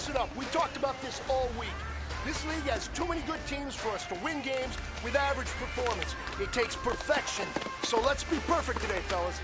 listen up. We talked about this all week. This league has too many good teams for us to win games with average performance. It takes perfection. So let's be perfect today, fellas.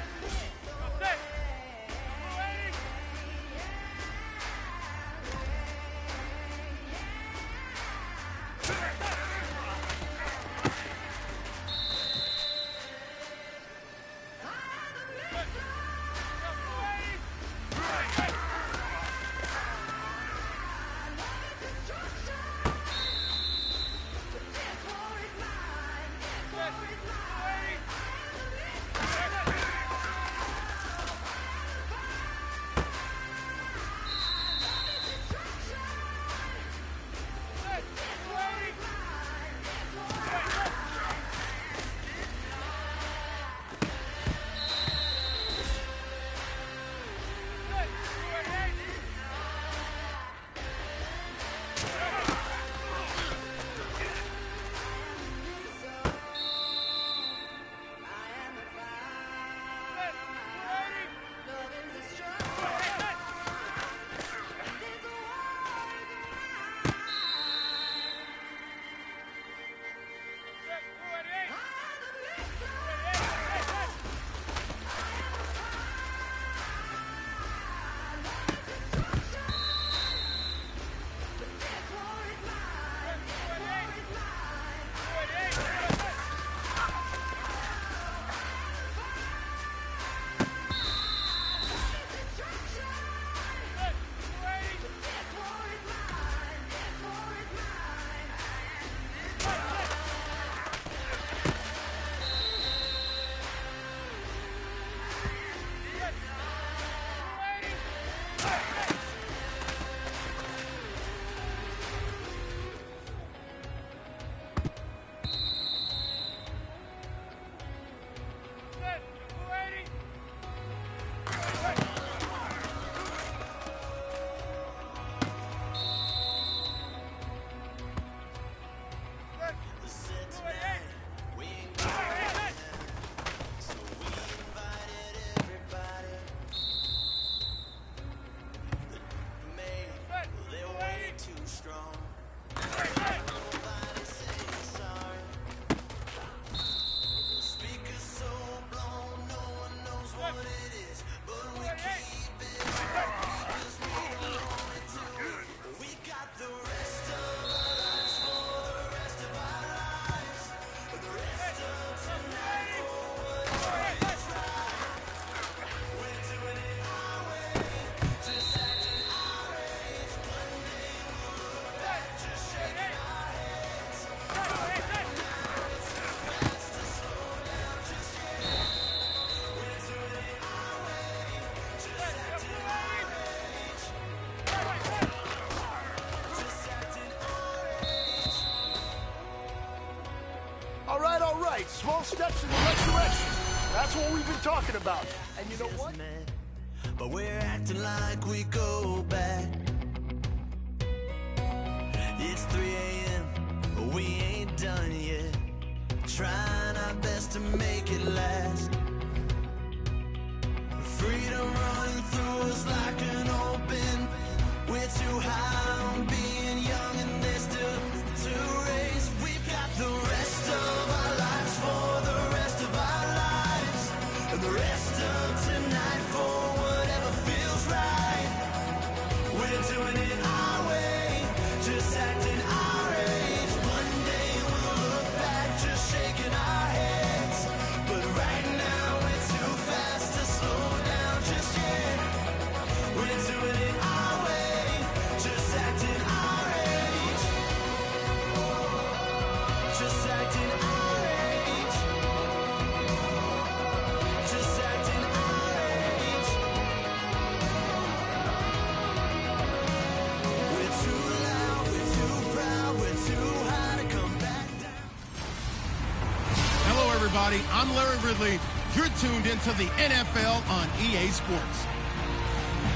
All right. Small steps in the right direction. That's what we've been talking about. And you know what? But we're acting like we go back. It's 3 a.m., but we ain't done yet. Trying our best to make it last. Freedom running through us like an open. We're too high on being young and there's still to raise. We've got the rest of our lives for the rest of our lives. And the rest of tonight for whatever feels right. We're doing it our way, just acting our age. One day we'll look back just shaking our heads. But right now we're too fast to slow down just yet. We're doing it our way, just acting our age. Just acting our age. Just acting our age. We're too loud, we're too proud, we're too high to come back down. Hello, everybody. I'm Larry Ridley. You're tuned into the NFL on EA Sports.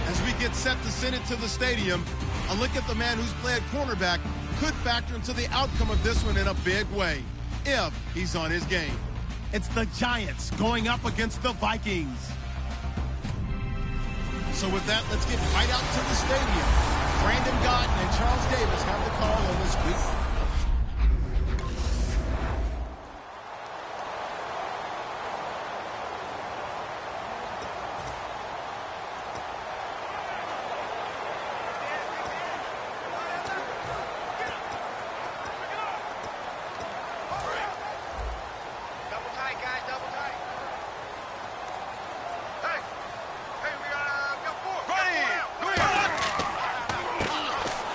As we get set to send it to the stadium, a look at the man who's played cornerback could factor into the outcome of this one in a big way, if he's on his game. It's the Giants going up against the Vikings. So with that, let's get right out to the stadium. Brandon Gott and Charles Davis have the call on this week.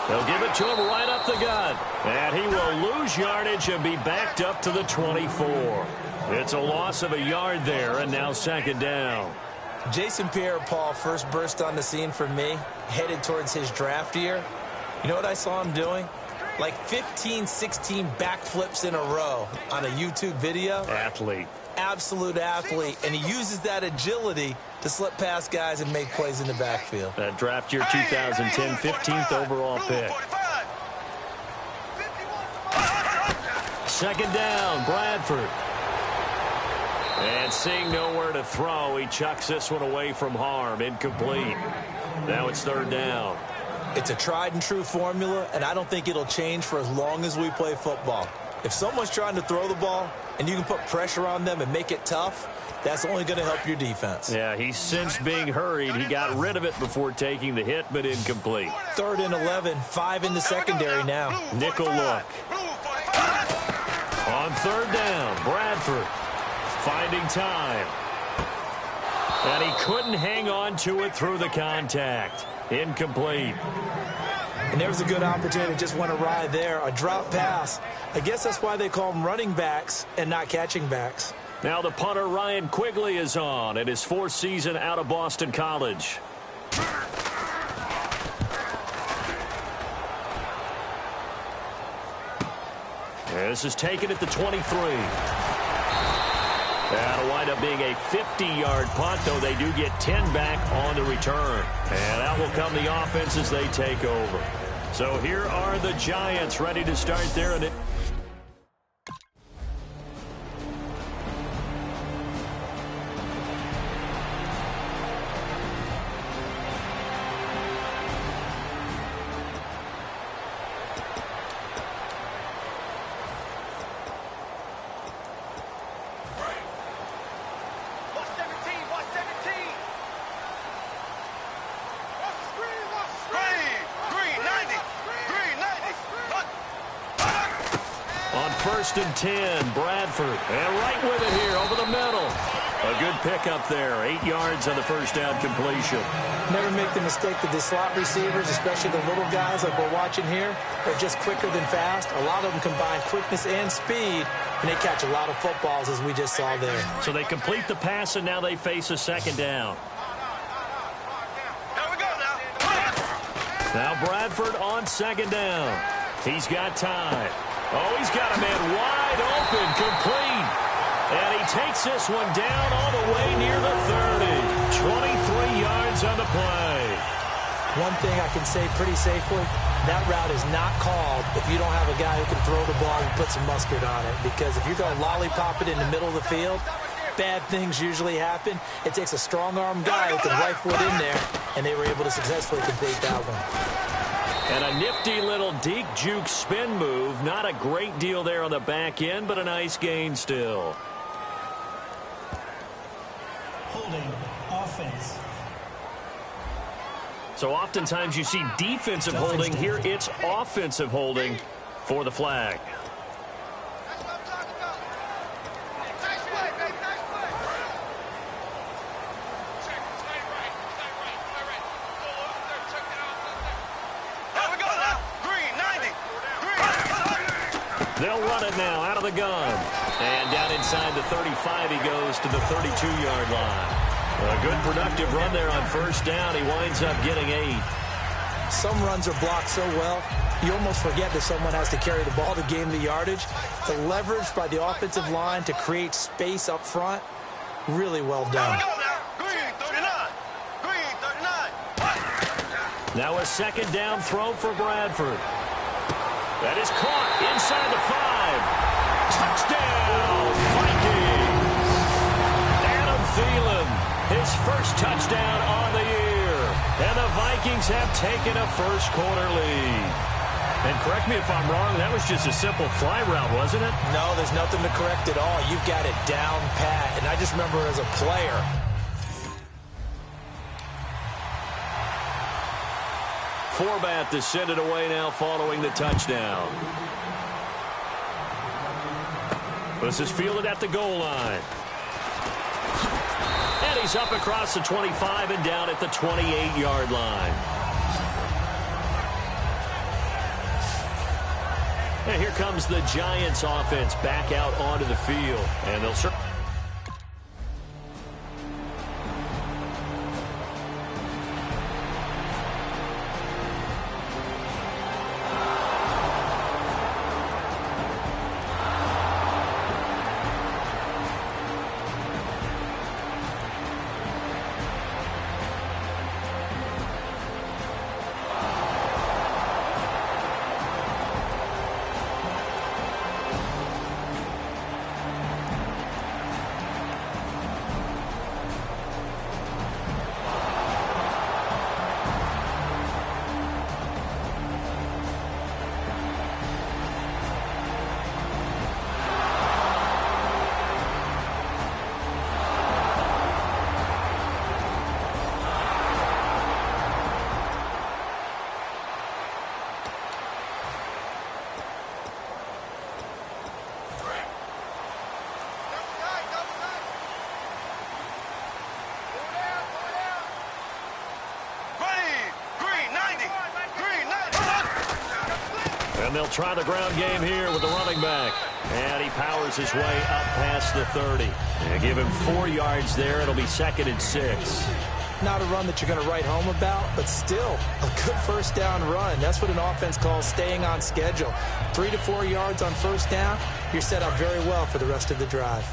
They'll give it to him right up the gut. And he will lose yardage and be backed up to the 24. It's a loss of a yard there, and now second down. Jason Pierre-Paul first burst on the scene for me, headed towards his draft year. You know what I saw him doing? Like 15, 16 backflips in a row on a YouTube video. Athlete. Absolute athlete, and he uses that agility to slip past guys and make plays in the backfield. That draft year 2010, 15th overall pick. Second down, Bradford. And seeing nowhere to throw, he chucks this one away from harm. Incomplete. Now it's third down. It's a tried and true formula, and I don't think it'll change for as long as we play football. If someone's trying to throw the ball and you can put pressure on them and make it tough, that's only going to help your defense. Yeah, he's since being hurried. He got rid of it before taking the hit, but incomplete. 3rd and 11, 5 in the secondary now. Nickel look. On third down, Bradford finding time. And he couldn't hang on to it through the contact. Incomplete. And there was a good opportunity, just went awry there. A drop pass. I guess that's why they call them running backs and not catching backs. Now the punter, Ryan Quigley, is on in his 4th season out of Boston College. This is taken at the 23. That'll wind up being a 50-yard punt, though they do get 10 back on the return. And out will come the offense as they take over. So here are the Giants ready to start there. And First and 10, Bradford. And right with it here over the middle. A good pickup there. 8 yards on the first down completion. Never make the mistake that the slot receivers, especially the little guys like we're watching here, are just quicker than fast. A lot of them combine quickness and speed, and they catch a lot of footballs, as we just saw there. So they complete the pass, and now they face a second down. Now Bradford on second down. He's got time. Oh, he's got a man wide open, complete. And he takes this one down all the way near the 30. 23 yards on the play. One thing I can say pretty safely, that route is not called if you don't have a guy who can throw the ball and put some mustard on it. Because if you're going to lollipop it in the middle of the field, bad things usually happen. It takes a strong-arm guy who can rifle it in there, and they were able to successfully complete that one. And a nifty little deke juke spin move. Not a great deal there on the back end, but a nice gain still. Holding offense. So oftentimes you see defensive holding. Here it's offensive holding for the flag. They'll run it now out of the gun. And down inside the 35, he goes to the 32-yard line. A good productive run there on first down. He winds up getting 8. Some runs are blocked so well, you almost forget that someone has to carry the ball to gain the yardage. The leverage by the offensive line to create space up front, really well done. Now a second down throw for Bradford. That is caught inside the 5. Touchdown, Vikings! Adam Thielen, his first touchdown on the year. And the Vikings have taken a first-quarter lead. And correct me if I'm wrong, that was just a simple fly route, wasn't it? No, there's nothing to correct at all. You've got it down pat. And I just remember as a player, Forbat to send it away now following the touchdown. This is fielded at the goal line. And he's up across the 25 and down at the 28-yard line. And here comes the Giants offense back out onto the field. And they'll certainly... And they'll try the ground game here with the running back. And he powers his way up past the 30. And give him 4 yards there. It'll be 2nd and 6. not a run that you're going to write home about, but still a good first down run. That's what an offense calls staying on schedule. 3 to 4 yards on first down, you're set up very well for the rest of the drive.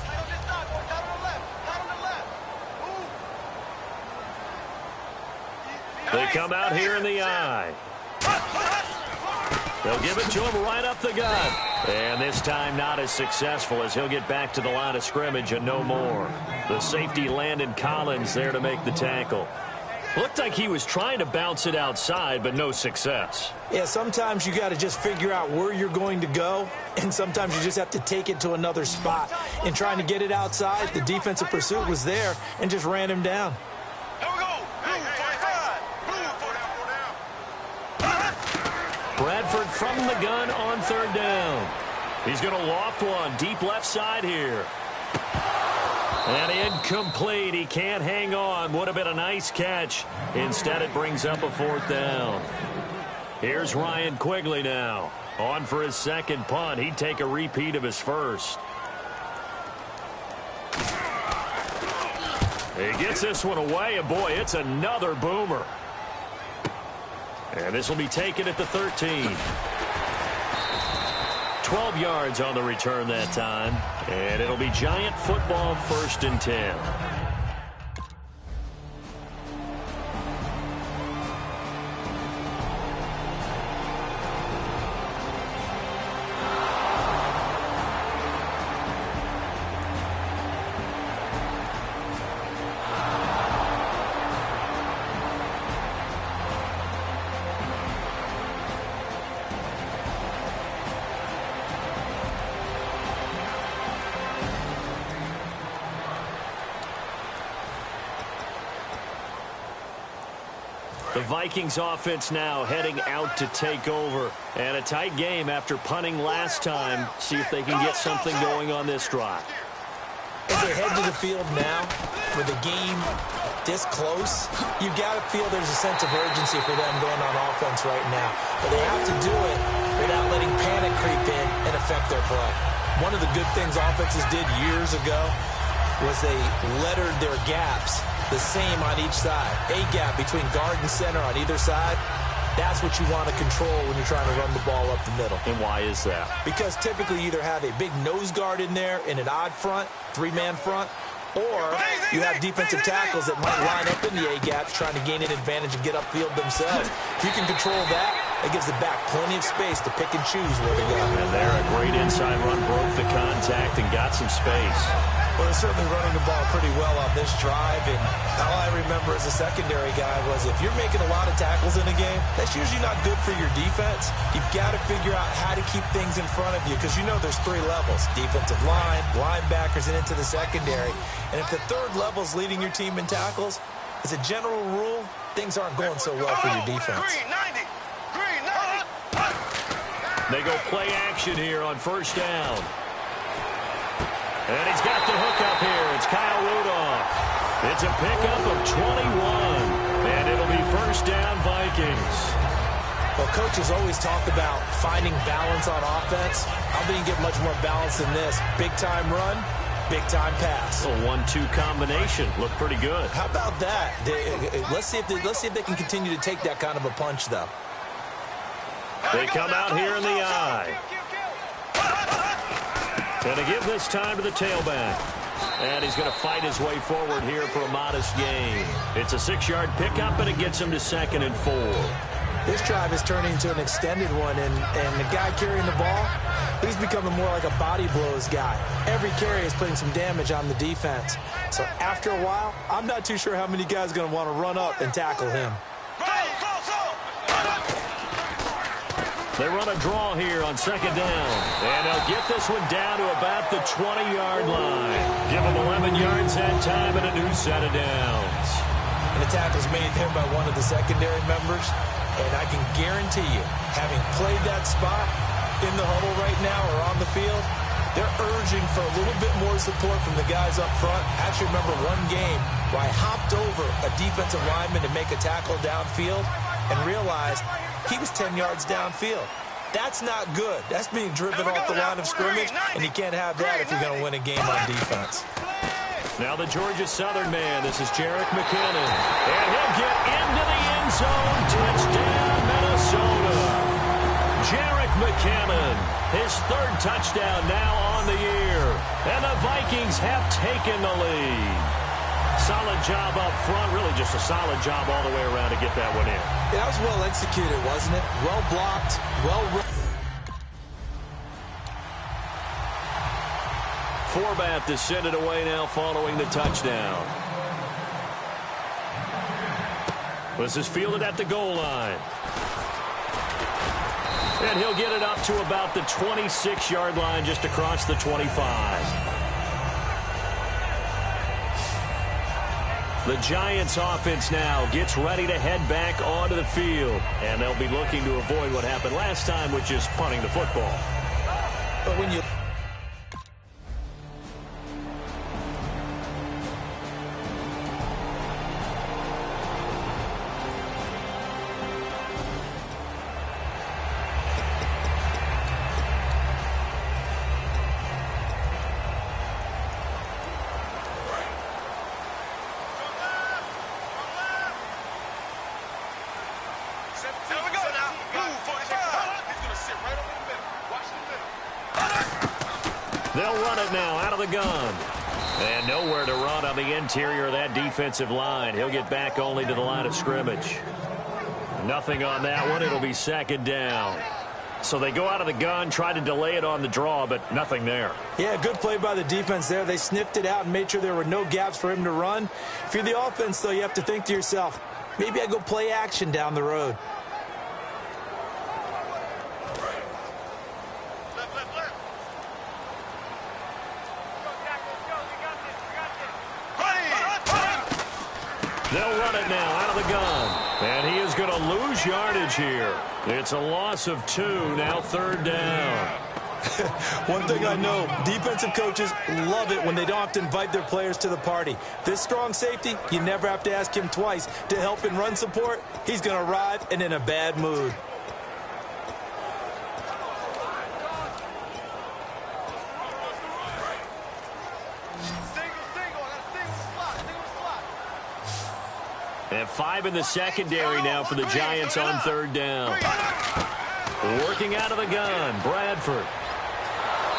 They come out here in the eye. They'll give it to him right up the gut. And this time not as successful as he'll get back to the line of scrimmage and no more. The safety Landon Collins there to make the tackle. Looked like he was trying to bounce it outside, but no success. Yeah, sometimes you got to just figure out where you're going to go, and sometimes you just have to take it to another spot. In trying to get it outside, the defensive pursuit was there and just ran him down. Bradford from the gun on third down. He's going to loft one deep left side here. And incomplete. He can't hang on. Would have been a nice catch. Instead, it brings up a fourth down. Here's Ryan Quigley now. On for his second punt. He'd take a repeat of his first. He gets this one away, and boy, it's another boomer. And this will be taken at the 13. 12 yards on the return that time. And it'll be Giant football, 1st and 10. The Vikings offense now heading out to take over. And a tight game after punting last time. See if they can get something going on this drive. As they head to the field now, with the game this close, you got to feel there's a sense of urgency for them going on offense right now. But they have to do it without letting panic creep in and affect their play. One of the good things offenses did years ago was they lettered their gaps the same on each side. A gap between guard and center on either side. That's what you want to control when you're trying to run the ball up the middle. And why is that? Because typically you either have a big nose guard in there in an odd front, 3-man front, or you have defensive tackles that might line up in the A-gaps trying to gain an advantage and get upfield themselves. If you can control that, It gives the back plenty of space to pick and choose where to go. And there, a great inside run broke the contact and got some space. Well, they're certainly running the ball pretty well on this drive, and all I remember as a secondary guy was if you're making a lot of tackles in a game, that's usually not good for your defense. You've got to figure out how to keep things in front of you because you know there's 3 levels, defensive line, linebackers, and into the secondary. And if the 3rd level is leading your team in tackles, as a general rule, things aren't going so well for your defense. They go play action here on first down. And he's got the hook up here. It's Kyle Rudolph. It's a pickup of 21. And it'll be first down Vikings. Well, coaches always talk about finding balance on offense. I don't think you get much more balance than this. Big-time run, big-time pass. A 1-2 combination. Looked pretty good. How about that? Let's see if they can continue to take that kind of a punch, though. They come out here in the eye. And to give this time to the tailback. And he's going to fight his way forward here for a modest gain. It's a 6-yard pickup, and it gets him to 2nd and 4. This drive is turning into an extended one, and the guy carrying the ball, he's becoming more like a body blows guy. Every carry is putting some damage on the defense. So after a while, I'm not too sure how many guys are going to want to run up and tackle him. They run a draw here on 2nd down. And they'll get this one down to about the 20-yard line. Give them 11 yards that time and a new set of downs. And the tackle's made there by one of the secondary members. And I can guarantee you, having played that spot in the huddle right now or on the field, they're urging for a little bit more support from the guys up front. I actually remember one game where I hopped over a defensive lineman to make a tackle downfield and realized he was 10 yards downfield. That's not good. That's being driven off the line of scrimmage, and you can't have that if you're going to win a game on defense. Now the Georgia Southern man, this is Jerick McKinnon. And he'll get into the end zone. Touchdown, Minnesota. Jerick McKinnon, his 3rd touchdown now on the year. And the Vikings have taken the lead. Solid job up front, really just a solid job all the way around to get that one in. Yeah, that was well executed, wasn't it? Well blocked, well run. Forbath to send it away now following the touchdown. This is fielded at the goal line. And he'll get it up to about the 26-yard line just across the 25. The Giants offense now gets ready to head back onto the field. And they'll be looking to avoid what happened last time, which is punting the football. But when you... They'll run it now out of the gun. And nowhere to run on the interior of that defensive line. He'll get back only to the line of scrimmage. Nothing on that one. It'll be 2nd down. So they go out of the gun, try to delay it on the draw, but nothing there. Yeah, good play by the defense there. They sniffed it out and made sure there were no gaps for him to run. If you're the offense, though, you have to think to yourself, maybe I go play action down the road. They'll run it now out of the gun. And he is going to lose yardage here. It's a loss of 2, now 3rd down. One thing I know, defensive coaches love it when they don't have to invite their players to the party. This strong safety, you never have to ask him twice to help in run support. He's going to arrive and in a bad mood. And 5 in the secondary now for the Giants on 3rd down. Working out of the gun, Bradford.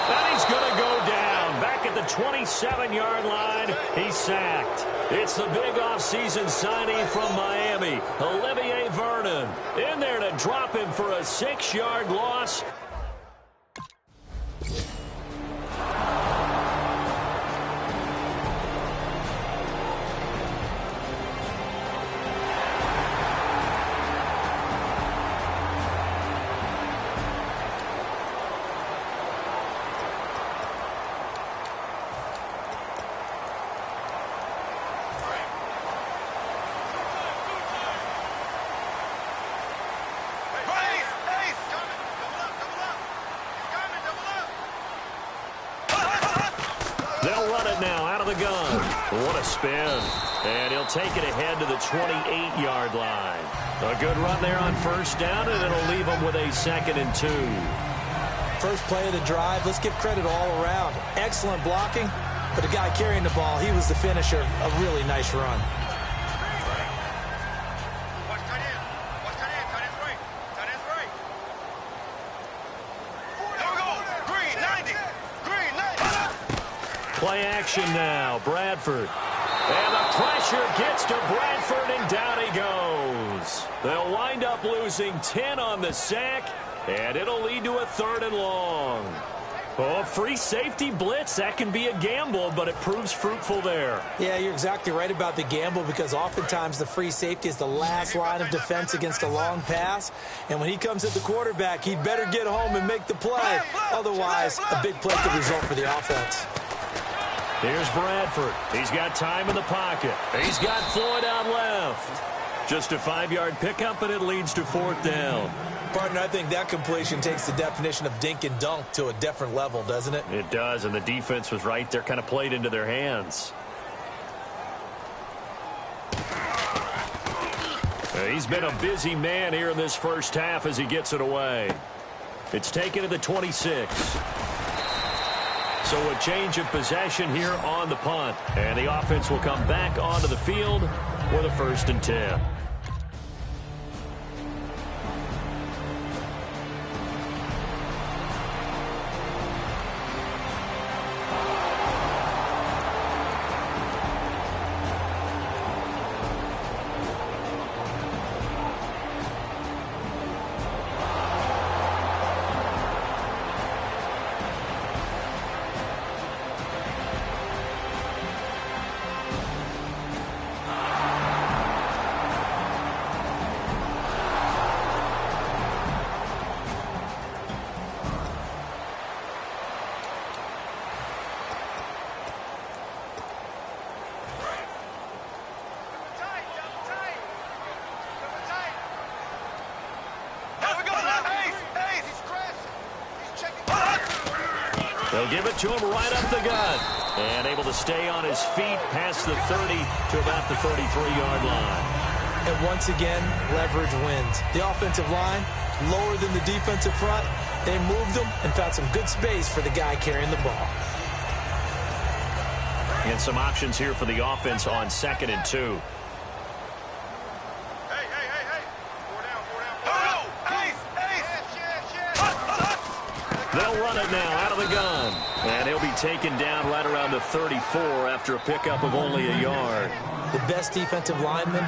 And he's going to go down. Back at the 27-yard line, he's sacked. It's the big offseason signing from Miami, Olivier Vernon. In there to drop him for a 6-yard loss. They'll run it now out of the gun. What a spin. And he'll take it ahead to the 28-yard line. A good run there on first down, and it'll leave them with a 2nd and 2. First play of the drive, let's give credit all around. Excellent blocking, but the guy carrying the ball, he was the finisher. A really nice run. Play action now, Bradford. And the pressure gets to Bradford, and down he goes. They'll wind up losing 10 on the sack, and it'll lead to a 3rd and long. Oh, free safety blitz, that can be a gamble, but it proves fruitful there. Yeah, you're exactly right about the gamble, because oftentimes the free safety is the last line of defense against a long pass. And when he comes at the quarterback, he'd better get home and make the play. Otherwise, a big play could result for the offense. Here's Bradford. He's got time in the pocket. He's got Floyd out left. Just a 5-yard pickup, and it leads to 4th down. Partner, I think that completion takes the definition of dink and dunk to a different level, doesn't it? It does, and the defense was right there, kind of played into their hands. He's been a busy man here in this first half as he gets it away. It's taken to the 26. So a change of possession here on the punt. And the offense will come back onto the field with a 1st and 10. They'll give it to him right up the gut. And able to stay on his feet past the 30 to about the 33-yard line. And once again, leverage wins. The offensive line, lower than the defensive front. They moved them and found some good space for the guy carrying the ball. And some options here for the offense on 2nd and 2. They'll run it now out of the gun. And he'll be taken down right around the 34 after a pickup of only a yard. The best defensive linemen,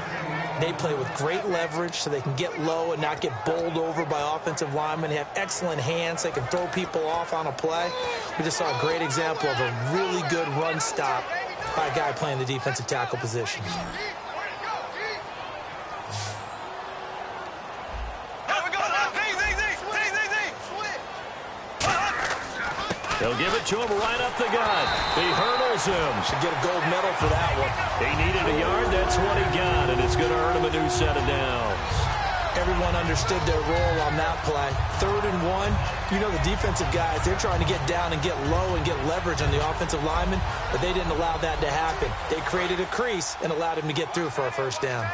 they play with great leverage so they can get low and not get bowled over by offensive linemen. They have excellent hands. They can throw people off on a play. We just saw a great example of a really good run stop by a guy playing the defensive tackle position. They'll give it to him right up the gut. He hurdles him. Should get a gold medal for that one. He needed a yard. That's what he got, and it's going to earn him a new set of downs. Everyone understood their role on that play. 3rd and 1. You know the defensive guys, they're trying to get down and get low and get leverage on the offensive lineman, but they didn't allow that to happen. They created a crease and allowed him to get through for a 1st down.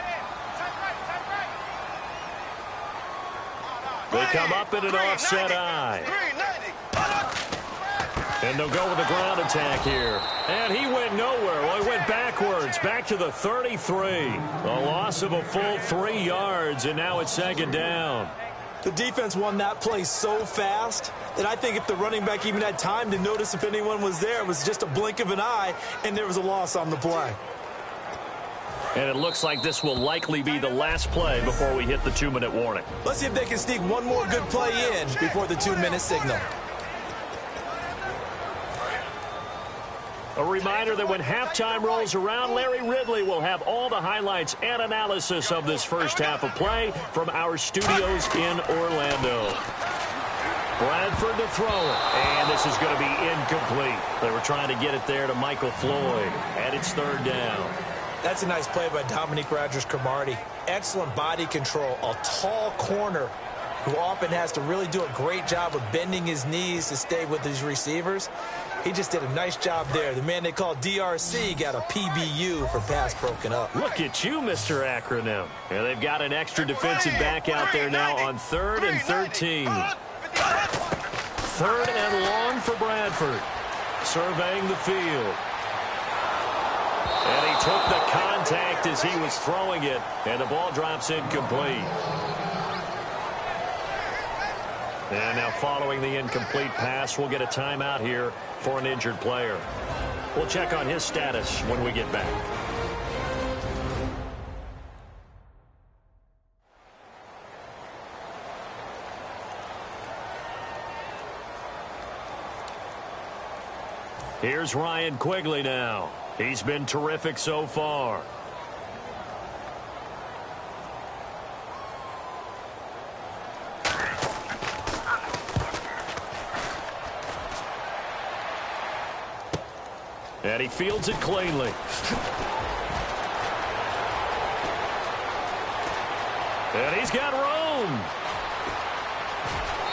They come up in an offset eye. And they'll go with the ground attack here. And he went nowhere. Well, he went backwards, back to the 33. A loss of a full 3 yards, and now it's 2nd down. The defense won that play so fast that I think if the running back even had time to notice if anyone was there, it was just a blink of an eye, and there was a loss on the play. And it looks like this will likely be the last play before we hit the 2-minute warning. Let's see if they can sneak one more good play in before the 2-minute signal. A reminder that when halftime rolls around, Larry Ridley will have all the highlights and analysis of this first half of play from our studios in Orlando. Bradford to throw it, and this is going to be incomplete. They were trying to get it there to Michael Floyd, and it's 3rd down. That's a nice play by Dominique Rodgers-Cromartie. Excellent body control, a tall corner who often has to really do a great job of bending his knees to stay with his receivers. He just did a nice job there. The man they call DRC got a PBU for pass broken up. Look at you, Mr. Acronym. And they've got an extra defensive back out there now on 3rd and 13. 3rd and long for Bradford. Surveying the field. And he took the contact as he was throwing it, and the ball drops incomplete. And now following the incomplete pass, we'll get a timeout here for an injured player. We'll check on his status when we get back. Here's Ryan Quigley now. He's been terrific so far. And he fields it cleanly. And he's got room.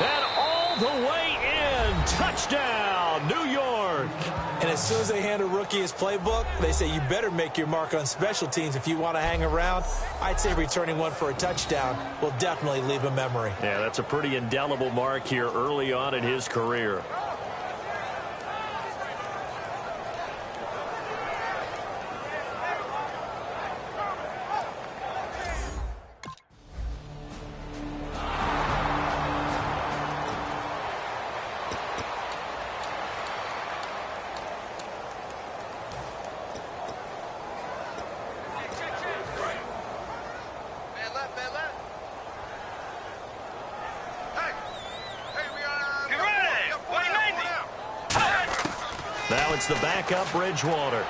And all the way in. Touchdown, New York. And as soon as they hand a rookie his playbook, they say you better make your mark on special teams if you want to hang around. I'd say returning one for a touchdown will definitely leave a memory. Yeah, that's a pretty indelible mark here early on in his career. Now it's the backup Bridgewater.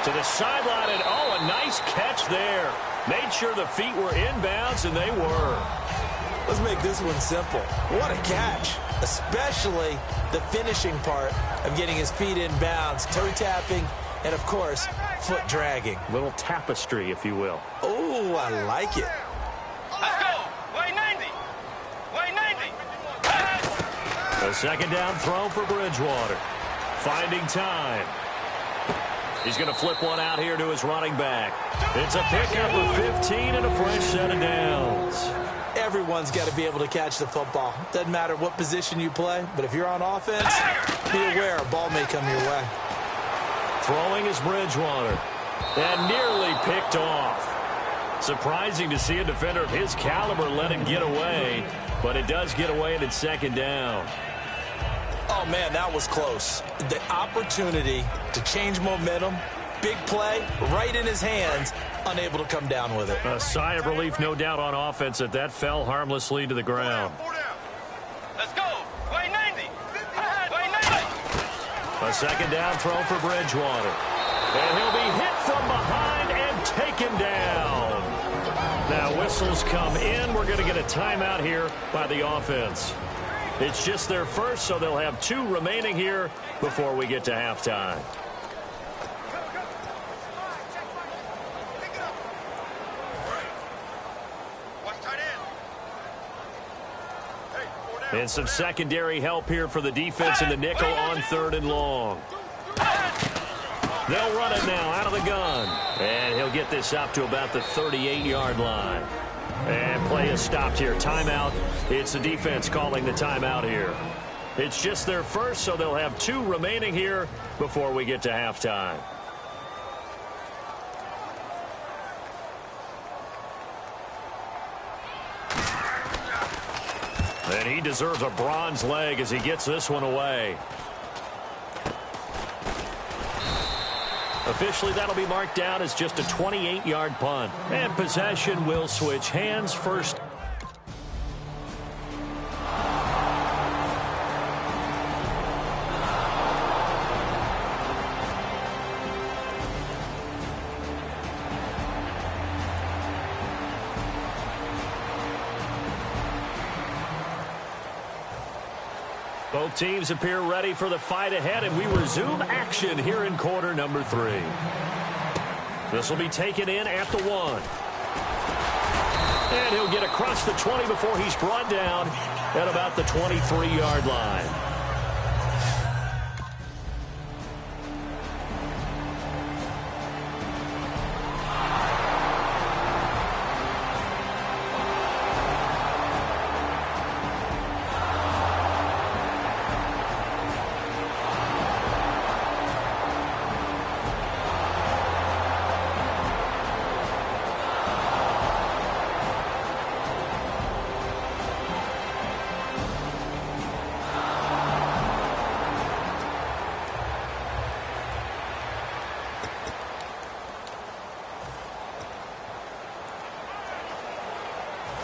To the sideline, and oh, a nice catch there. Made sure the feet were inbounds, and they were. Let's make this one simple. What a catch, especially the finishing part of getting his feet inbounds, toe tapping, and, of course, foot dragging. Little tapestry, if you will. Oh, I like it. Let's go. Way 90. Way 90. A second down throw for Bridgewater. Finding time. He's going to flip one out here to his running back. It's a pickup of 15 and a fresh set of downs. Everyone's got to be able to catch the football. Doesn't matter what position you play, but if you're on offense, be aware a ball may come your way. Throwing is Bridgewater. And nearly picked off. Surprising to see a defender of his caliber let it get away, but it does get away and it's second down. Oh, man, that was close. The opportunity to change momentum, big play, right in his hands, unable to come down with it. A sigh of relief, no doubt, on offense that fell harmlessly to the ground. Let's go. Way 90. Way 90. A second down throw for Bridgewater. And he'll be hit from behind and taken down. Now whistles come in. We're going to get a timeout here by the offense. It's just their first, so they'll have 2 remaining here before we get to halftime. And some secondary help here for the defense in the nickel on 3rd and long. They'll run it now out of the gun. And he'll get this up to about the 38-yard line. And play is stopped here. Timeout. It's the defense calling the timeout here. It's just their first, so they'll have 2 remaining here before we get to halftime. And he deserves a bronze leg as he gets this one away. Officially, that'll be marked down as just a 28-yard punt. And possession will switch hands first. Both teams appear ready for the fight ahead, and we resume action here in quarter number 3. This will be taken in at the 1. And he'll get across the 20 before he's brought down at about the 23-yard line.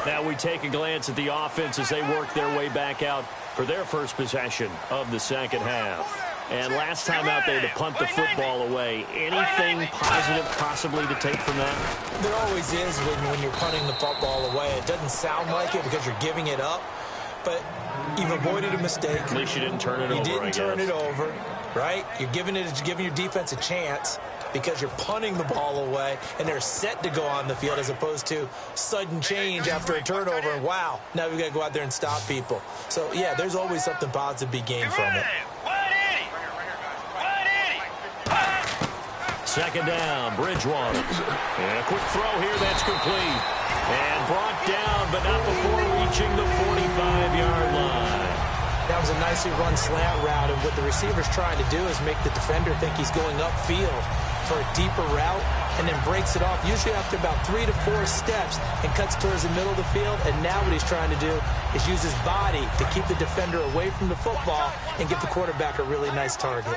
Now we take a glance at the offense as they work their way back out for their first possession of the second half. And last time out there to punt the football away. Anything positive possibly to take from that? There always is when you're punting the football away. It doesn't sound like it because you're giving it up, but you've avoided a mistake. At least you didn't turn it over, You didn't turn it over, right? You're giving your defense a chance because you're punting the ball away, and they're set to go on the field as opposed to sudden change after a turnover, and wow, now we've got to go out there and stop people. So, yeah, there's always something positive to be gained from it. Second down, Bridgewater. And a quick throw here that's complete. And brought down, but not before reaching the 45-yard line. That was a nicely run slant route, and what the receiver's trying to do is make the defender think he's going upfield for a deeper route, and then breaks it off, usually after about 3 to 4 steps, and cuts towards the middle of the field. And now what he's trying to do is use his body to keep the defender away from the football and give the quarterback a really nice target.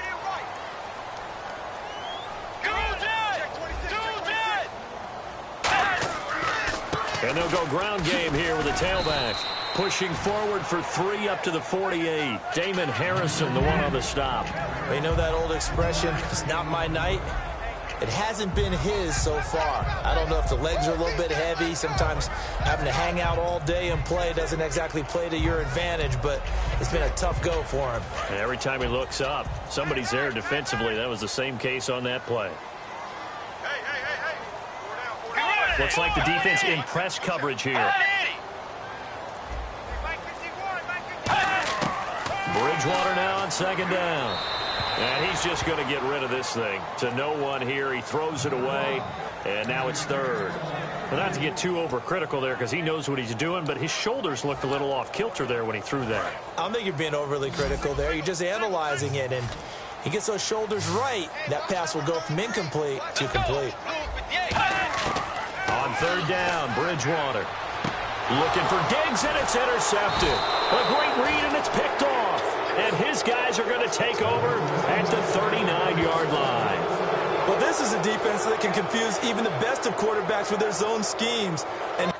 And they'll go ground game here with a tailback. Pushing forward for 3 up to the 48. Damon Harrison, the one on the stop. They know that old expression, it's not my night. It hasn't been his so far. I don't know if the legs are a little bit heavy. Sometimes having to hang out all day and play doesn't exactly play to your advantage, but it's been a tough go for him. And every time he looks up, somebody's there defensively. That was the same case on that play. Looks like the defense in press coverage here. Bridgewater now on second down. And he's just going to get rid of this thing. To no one here. He throws it away. And now it's third. But not to get too overcritical there because he knows what he's doing, but his shoulders looked a little off kilter there when he threw that. I don't think you're being overly critical there. You're just analyzing it, and he gets those shoulders right. That pass will go from incomplete to complete. On third down, Bridgewater. Looking for Diggs, and it's intercepted. A great read, and it's picked off. And his guys are going to take over at the 39-yard line. Well, this is a defense that can confuse even the best of quarterbacks with their zone schemes. And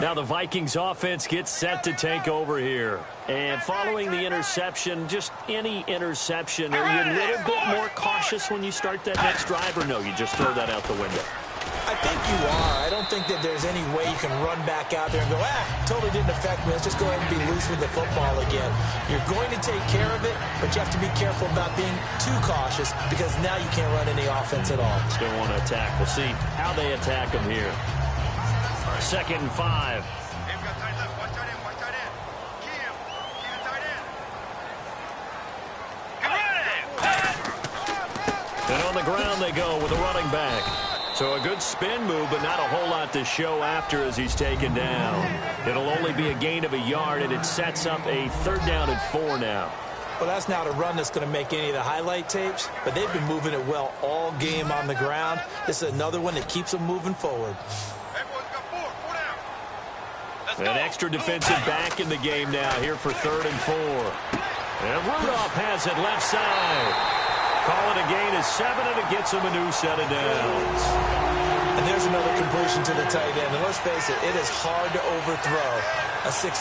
now the Vikings offense gets set to take over here. And following the interception, just any interception, are you a little bit more cautious when you start that next drive, or no, you just throw that out the window? I think you are. I don't think that there's any way you can run back out there and go, totally didn't affect me. Let's just go ahead and be loose with the football again. You're going to take care of it, but you have to be careful about being too cautious because now you can't run any offense at all. Still want to attack. We'll see how they attack them here. 2nd and 5. And on the ground they go with a running back. So a good spin move, but not a whole lot to show after as he's taken down. It'll only be a gain of a yard, and it sets up a 3rd down and 4 now. Well, that's not a run that's going to make any of the highlight tapes, but they've been moving it well all game on the ground. This is another one that keeps them moving forward. An extra defensive back in the game now here for 3rd and 4. And Rudolph has it left side. Call it a gain of 7, and it gets him a new set of downs. And there's another completion to the tight end. And let's face it, it is hard to overthrow a 6'6"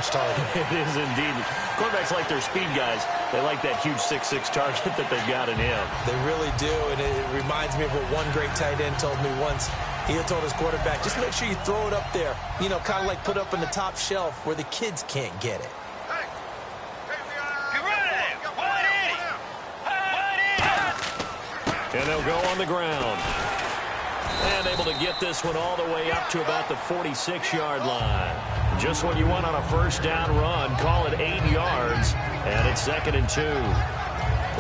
target. It is indeed. Quarterbacks like their speed guys. They like that huge 6'6" target that they've got in him. They really do, and it reminds me of what one great tight end told me once. He had told his quarterback, just make sure you throw it up there. You know, kind of like put up on the top shelf where the kids can't get it. And they'll go on the ground. And able to get this one all the way up to about the 46-yard line. Just what you want on a 1st down run. Call it 8 yards. And it's 2nd and 2.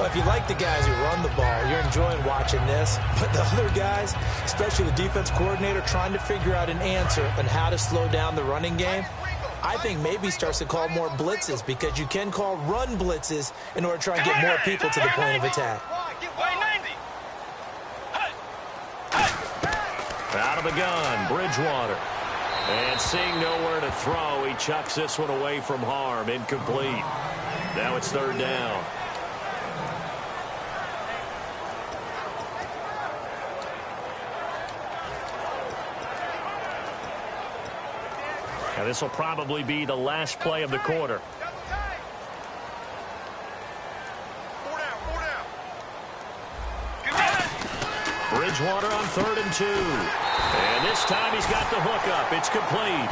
Well, if you like the guys who run the ball, you're enjoying watching this. But the other guys, especially the defense coordinator, trying to figure out an answer on how to slow down the running game, I think maybe starts to call more blitzes because you can call run blitzes in order to try and get more people to the point of attack. Out of the gun, Bridgewater. And seeing nowhere to throw, he chucks this one away from harm. Incomplete. Now it's 3rd down. Now this will probably be the last play of the quarter. Bridgewater on 3rd and 2. And this time he's got the hook up. It's complete.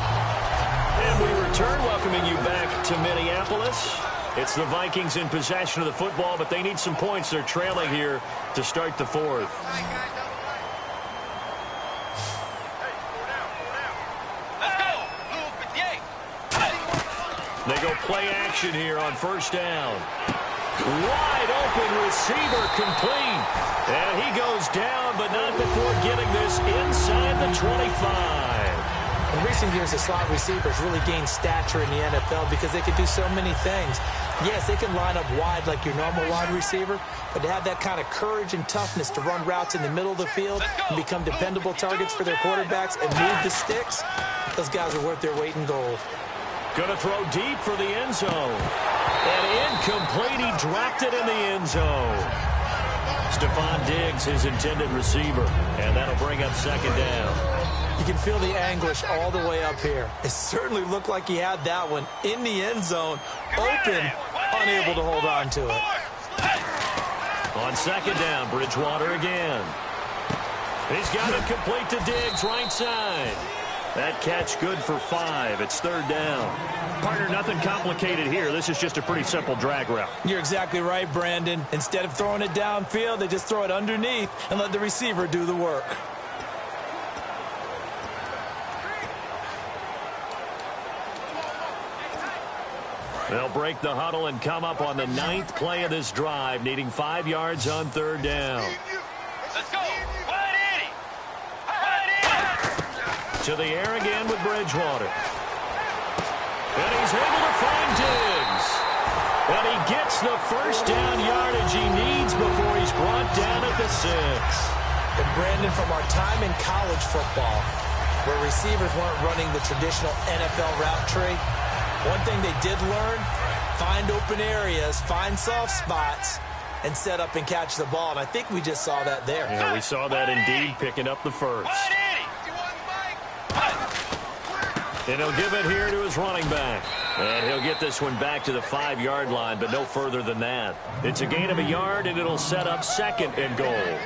And we return, welcoming you back to Minneapolis. It's the Vikings in possession of the football, but they need some points. They're trailing here to start the 4th. They go play action here on 1st down. Wide open receiver complete. And he goes down, but not before getting this inside the 25. In recent years, the slot receivers really gained stature in the NFL because they can do so many things. Yes, they can line up wide like your normal wide receiver, but to have that kind of courage and toughness to run routes in the middle of the field and become dependable targets for their quarterbacks and move the sticks, those guys are worth their weight in gold. Going to throw deep for the end zone. And incomplete. He dropped it in the end zone. Stephon Diggs, his intended receiver. And that'll bring up 2nd down. You can feel the anguish all the way up here. It certainly looked like he had that one in the end zone, open, unable to hold on to it. On 2nd down, Bridgewater again. He's got it complete to Diggs, right side. That catch good for 5. It's 3rd down. Partner, nothing complicated here. This is just a pretty simple drag route. You're exactly right, Brandon. Instead of throwing it downfield, they just throw it underneath and let the receiver do the work. They'll break the huddle and come up on the 9th play of this drive, needing 5 yards on 3rd down. Let's go. To the air again with Bridgewater. And he's able to find Diggs. And he gets the 1st down yardage he needs before he's brought down at the 6. And Brandon, from our time in college football, where receivers weren't running the traditional NFL route tree, one thing they did learn, find open areas, find soft spots, and set up and catch the ball. And I think we just saw that there. Yeah, we saw that indeed, picking up the 1st. And he'll give it here to his running back. And he'll get this one back to the 5-yard line, but no further than that. It's a gain of a yard, and it'll set up 2nd and goal.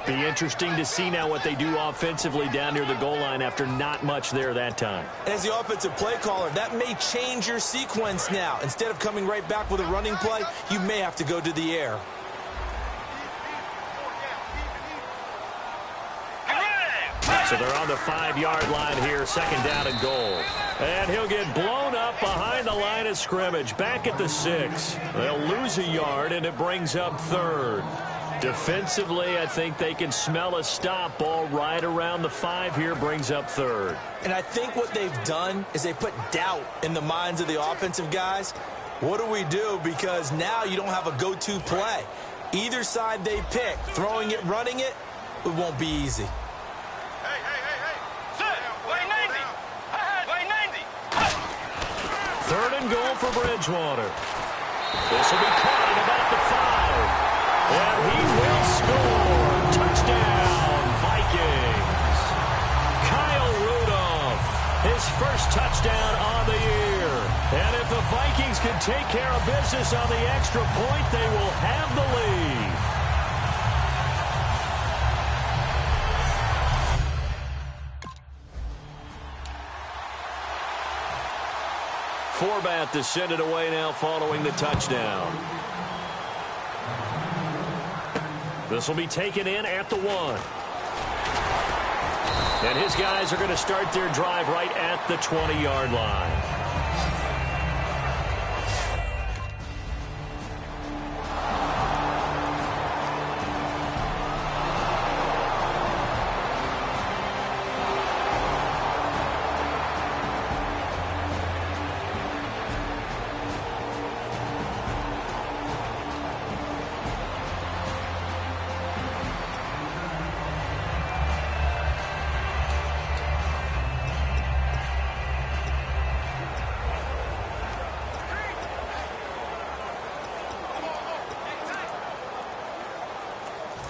Be interesting to see now what they do offensively down near the goal line after not much there that time. As the offensive play caller, that may change your sequence now. Instead of coming right back with a running play, you may have to go to the air. So they're on the 5-yard line here, second down and goal. And he'll get blown up behind the line of scrimmage, back at the 6. They'll lose a yard, and it brings up third. Defensively, I think they can smell a stop. Ball right around the 5 here, brings up third. And I think what they've done is they put doubt in the minds of the offensive guys. What do we do? Because now you don't have a go-to play. Either side they pick, throwing it, running it, it won't be easy. Third and goal for Bridgewater. This will be caught at about the 5. And he will score. Touchdown, Vikings. Kyle Rudolph, his first touchdown on the year. And if the Vikings can take care of business on the extra point, they will have the lead. Forbat to send it away now following the touchdown. This will be taken in at the 1. And his guys are going to start their drive right at the 20-yard line.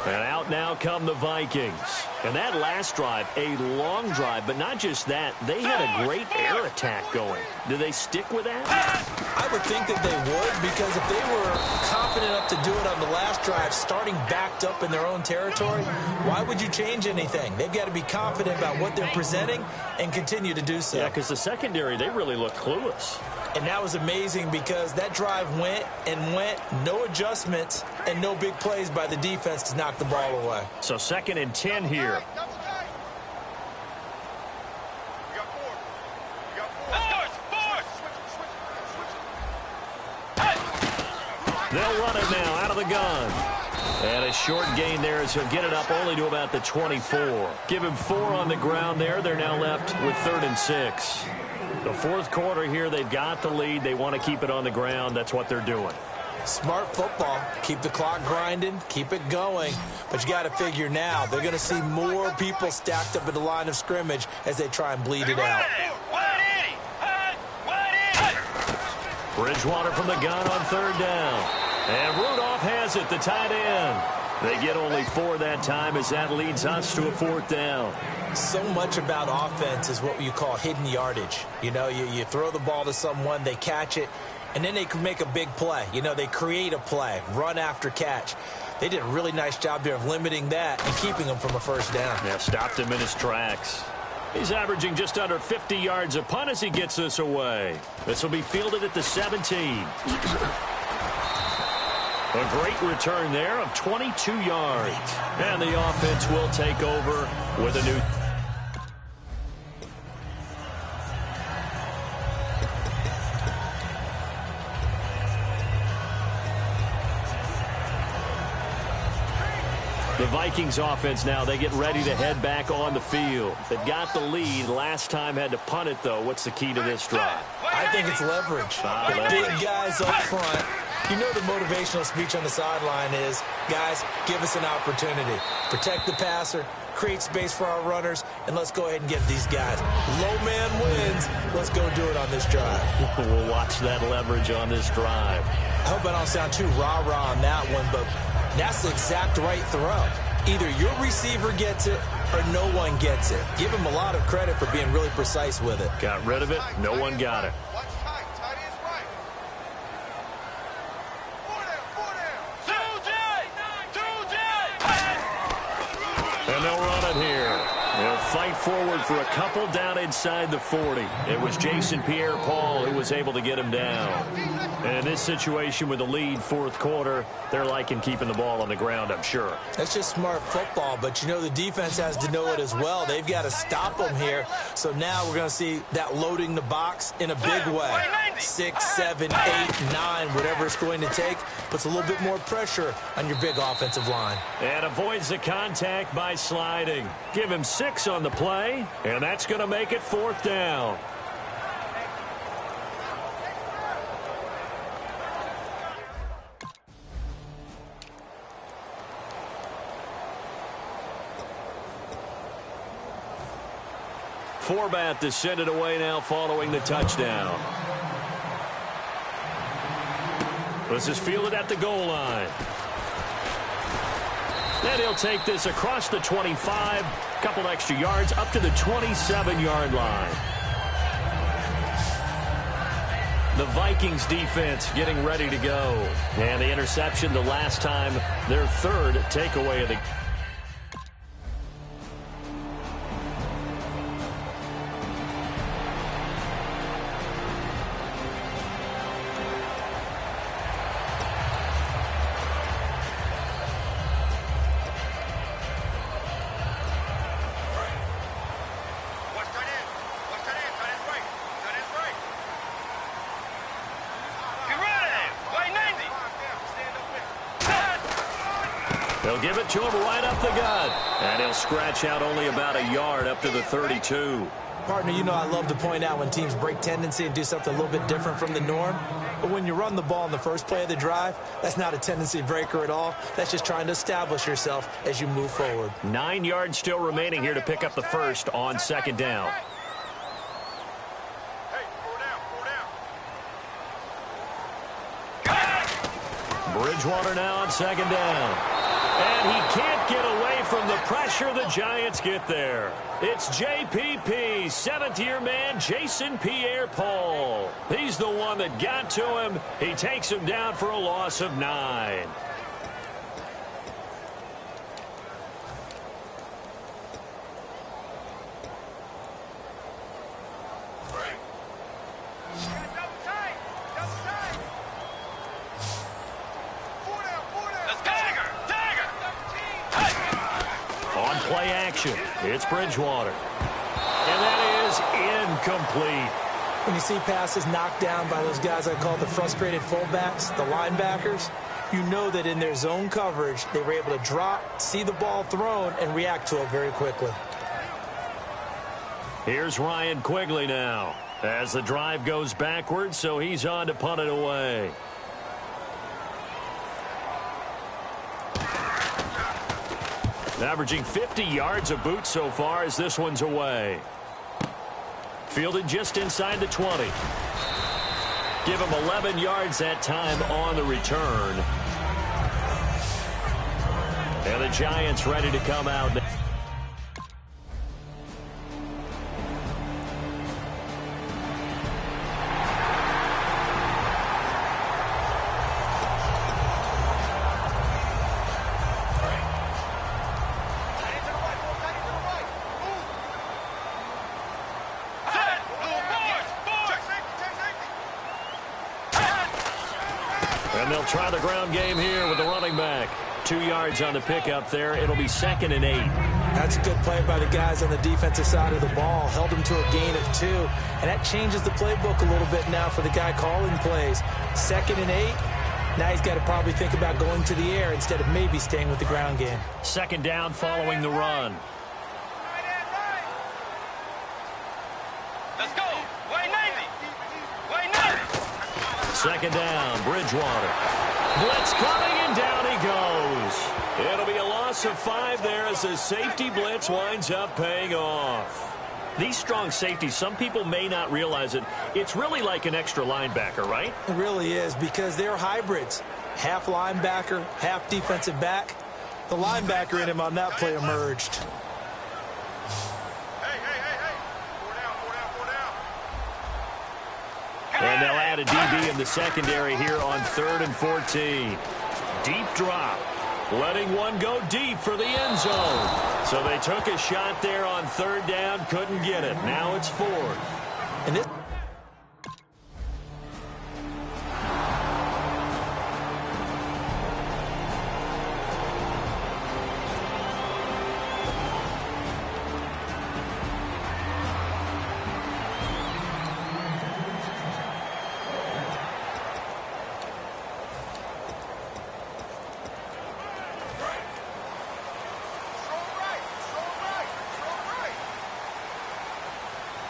And out now come the Vikings. And that last drive, a long drive, but not just that, they had a great air attack going. Do they stick with that? I would think that they would, because if they were confident enough to do it on the last drive, starting backed up in their own territory, why would you change anything? They've got to be confident about what they're presenting and continue to do so. Yeah, because the secondary, they really look clueless. And that was amazing because that drive went and went, no adjustments and no big plays by the defense to knock the ball away. So second and 10 here. They'll run it now out of the gun. And a short gain there as he'll get it up only to about the 24. Give him 4 on the ground there. They're now left with 3rd and 6. The fourth quarter here, they've got the lead. They want to keep it on the ground. That's what they're doing. Smart football. Keep the clock grinding. Keep it going. But you got to figure now, they're going to see more people stacked up at the line of scrimmage as they try and bleed it out. Bridgewater from the gun on 3rd down. And Rudolph has it, the tight end. They get only 4 that time as that leads us to a 4th down. So much about offense is what you call hidden yardage. You know, you throw the ball to someone, they catch it, and then they can make a big play. You know, they create a play, run after catch. They did a really nice job there of limiting that and keeping him from a 1st down. Yeah, stopped him in his tracks. He's averaging just under 50 yards a punt as he gets this away. This will be fielded at the 17. A great return there of 22 yards. And the offense will take over with a new... The Vikings offense now, they get ready to head back on the field. They've got the lead. Last time had to punt it, though. What's the key to this drive? I think it's leverage. The big guys up front. You know the motivational speech on the sideline is, guys, give us an opportunity. Protect the passer, create space for our runners, and let's go ahead and get these guys. Low man wins. Let's go do it on this drive. We'll watch that leverage on this drive. I hope I don't sound too rah-rah on that one, but that's the exact right throw. Either your receiver gets it or no one gets it. Give him a lot of credit for being really precise with it. Got rid of it. No one got it. fight forward for a couple down inside the 40. It was Jason Pierre-Paul who was able to get him down. And in this situation with the lead fourth quarter, they're liking keeping the ball on the ground, I'm sure. That's just smart football, but you know the defense has to know it as well. They've got to stop them here. So now we're going to see that loading the box in a big way. 6, 7, 8, 9, whatever it's going to take, puts a little bit more pressure on your big offensive line. And avoids the contact by sliding. Give him 6 on the play, and that's going to make it 4th down. Forbat to send it away now following the touchdown. This is fielded at the goal line. Then he'll take this across the 25, couple extra yards up to the 27-yard line. The Vikings defense getting ready to go. And the interception the last time, their 3rd takeaway of the game. They'll give it to him right up the gut. And he'll scratch out only about a yard up to the 32. Partner, you know I love to point out when teams break tendency and do something a little bit different from the norm. But when you run the ball in the first play of the drive, that's not a tendency breaker at all. That's just trying to establish yourself as you move forward. 9 yards still remaining here to pick up the first on 2nd down. Bridgewater now on 2nd down. And he can't get away from the pressure. The Giants get there. It's JPP, 7th-year man, Jason Pierre-Paul. He's the one that got to him. He takes him down for a loss of 9. Play action. It's Bridgewater. And that is incomplete. When you see passes knocked down by those guys I call the frustrated fullbacks, the linebackers, you know that in their zone coverage, they were able to drop, see the ball thrown, and react to it very quickly. Here's Ryan Quigley now as the drive goes backwards, so he's on to punt it away. Averaging 50 yards a boot so far as this one's away. Fielded just inside the 20. Give him 11 yards that time on the return. And the Giants ready to come out now. And they'll try the ground game here with the running back. 2 yards on the pickup there. It'll be 2nd and 8. That's a good play by the guys on the defensive side of the ball. Held him to a gain of 2. And that changes the playbook a little bit now for the guy calling plays. 2nd and 8. Now he's got to probably think about going to the air instead of maybe staying with the ground game. 2nd down following the run. Let's go. Way 90. Way 90. 2nd down, Bridgewater. Blitz coming, and down he goes. It'll be a loss of 5 there as the safety blitz winds up paying off. These strong safeties, some people may not realize it. It's really like an extra linebacker, right? It really is, because they're hybrids. Half linebacker, half defensive back. The linebacker in him on that play emerged. And they'll add a DB in the secondary here on 3rd and 14. Deep drop. letting one go deep for the end zone. So they took a shot there on third down, couldn't get it. Now it's fourth. And this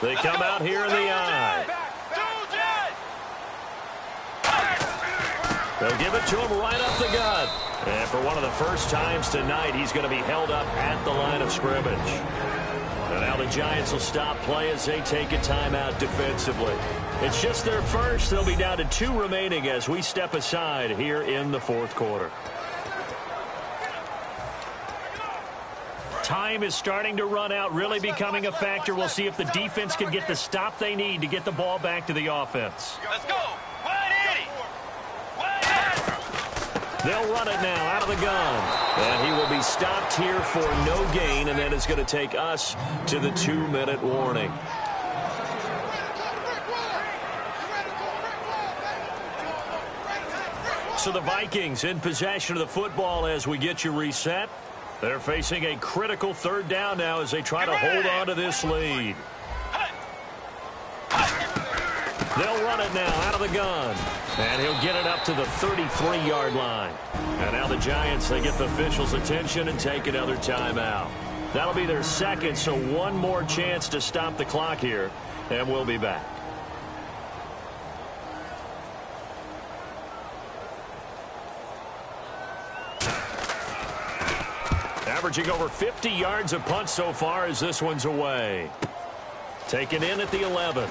They come out here in the eye. They'll give it to him right up the gut. And for one of the first times tonight, he's going to be held up at the line of scrimmage. And now the Giants will stop play as they take a timeout defensively. It's just their first. They'll be down to 2 remaining as we step aside here in the fourth quarter. Time is starting to run out, really becoming a factor. We'll see if the defense can get the stop they need to get the ball back to the offense. Let's go. 180. 180. They'll run it now out of the gun. And he will be stopped here for no gain, and that is going to take us to the 2-minute warning. So the Vikings in possession of the football as we get you reset. They're facing a critical third down now as they try to hold on to this lead. They'll run it now out of the gun. And he'll get it up to the 33-yard line. And now the Giants, they get the officials' attention and take another timeout. That'll be their second, so one more chance to stop the clock here. And we'll be back. Averaging over 50 yards a punt so far as this one's away. Taken in at the 11.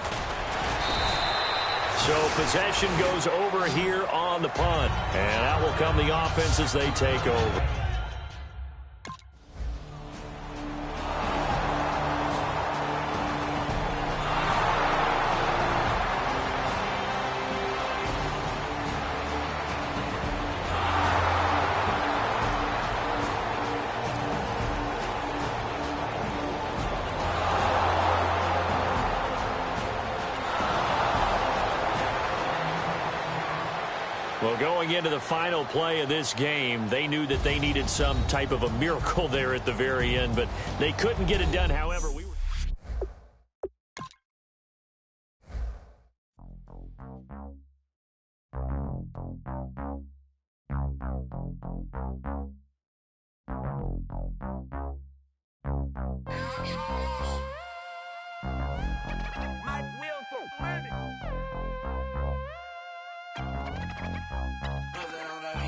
So possession goes over here on the punt. And out will come the offense as they take over. Well, going into the final play of this game, they knew that they needed some type of a miracle there at the very end, but they couldn't get it done. However, we were...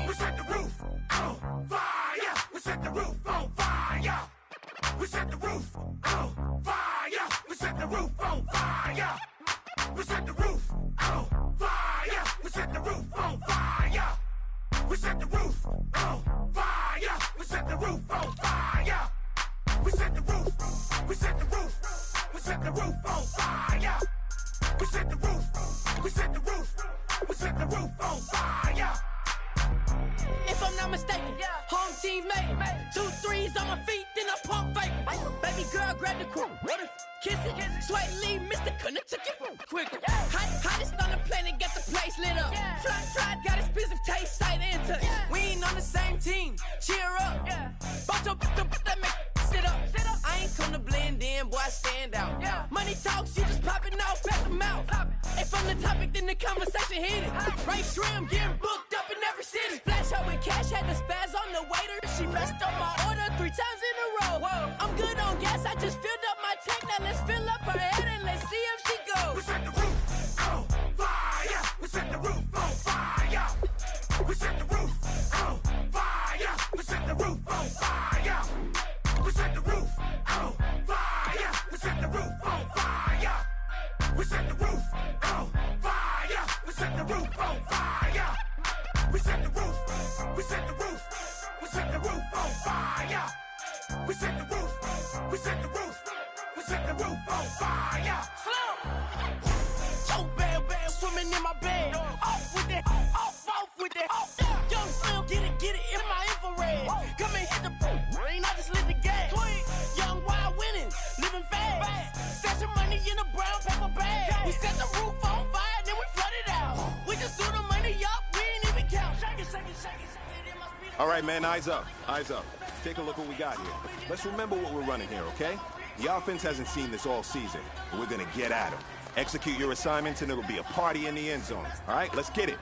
We set the roof on fire. We set the roof on fire. We set the roof on fire. We set the roof on fire. We set the roof on fire. We set the roof on fire. We set the roof on fire. We set the roof on fire. We set the roof. We set the roof. We set the roof on fire. We set the roof. We set the roof. We set the roof on fire. If I'm not mistaken, home team made it. 2 threes on my feet, then I pump fake. Baby girl, grab the quote. Kiss it. Sway Lee, Mr. Couldn't took it quicker. Hottest on the planet, got the place lit up. Fly, got expensive taste, sight and touch. We ain't on the same team. Cheer up. Bought your that make sit up. I ain't come to blend in, boy, I stand out. Money talks, you just pop it off at the mouth. If I'm the topic, then the conversation hit it. Right shrimp, getting booked up in every city. Splash out with cash, had the spaz on the waiter. She messed up my order 3 times in a row. I'm good on gas, I just filled up my tank. Now let's fill up her head and let's see if she goes. We set the roof on fire. We set the roof on fire. We set the roof on fire. We set the roof on fire. We set the roof on fire. We set the roof on fire. We set the roof on fire. We set the roof on fire. We set the roof. We set the roof. We set the roof on fire. We set the roof. We set the roof. We set the roof on fire. So bad, swimming in my bed. Off with it, off with it. Young Slim, get it in my infrared. All right, man, eyes up, eyes up. Take a look what we got here. Let's remember what we're running here, okay? The offense hasn't seen this all season, but we're gonna get at them. Execute your assignments and it'll be a party in the end zone. All right, let's get it.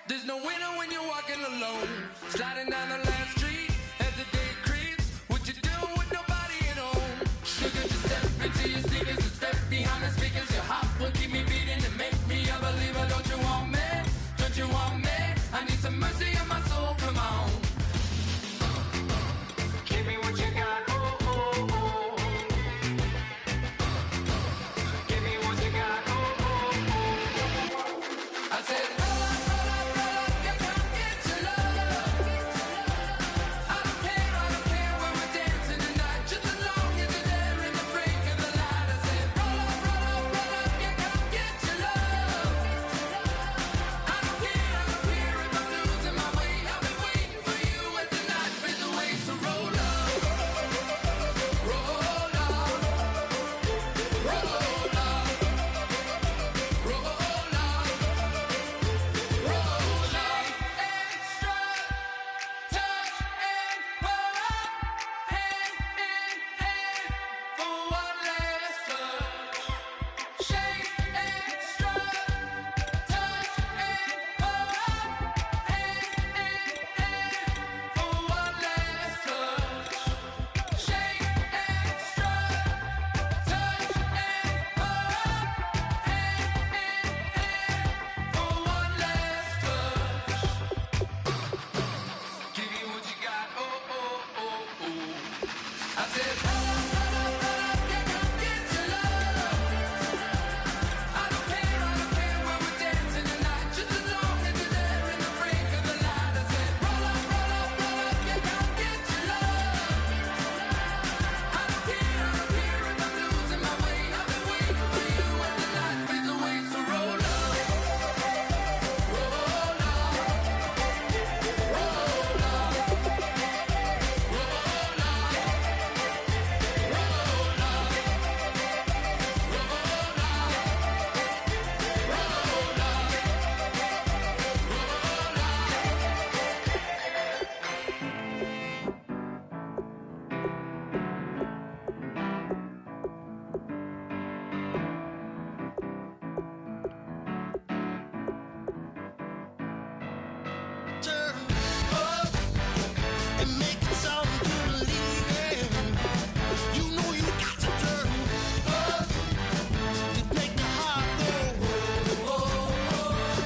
There's no winner when you're walking alone. Sliding down the last street as the day creeps. What you doing with nobody at home? Sugar, just step into your sneakers and step behind the speakers. Your heart will keep me beating and make me a believer. Don't you want me? Don't you want me? I need some mercy on my soul, come on. Give me what you got, oh, oh, oh. Give me what you got, oh, oh, oh. I said, roll up, you come get your love. I don't care when we're dancing tonight. Just as long as you're there in the break of the light. I said, roll up, you come get your love. I don't care if I'm losing my way. I've been waiting for you as the night fades away. So roll up, roll up, roll up, roll up, roll up. Extra touch and pull up, hand in hand for one last touch. Shake extra touch and pull up, hand in hand for one last touch. Shake extra touch and pull up, hand in hand for one last touch. Give me what you got, oh, oh, oh, oh. I said, roll up, you come get your love. I don't care when we're dancing tonight. Just as long as you're there in the break of the light. I said, roll up, you come get your love. I don't care if I'm losing my way. I've been waiting for you as the night fades away. So roll up, roll up, roll turn up and make it sound to believe in. You know you got to turn up to make the heart go.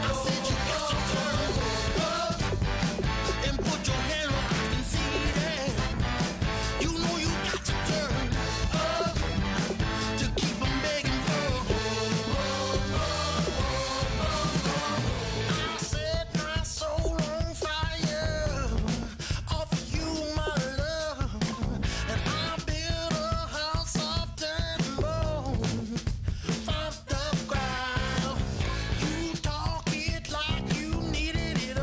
I said you got to turn up and put your hand where I can see that. You know you got to turn up to keep 'em begging for. I set my soul on fire, offer you my love, and I build a house of dirt and bone from the ground. You talk it like you needed it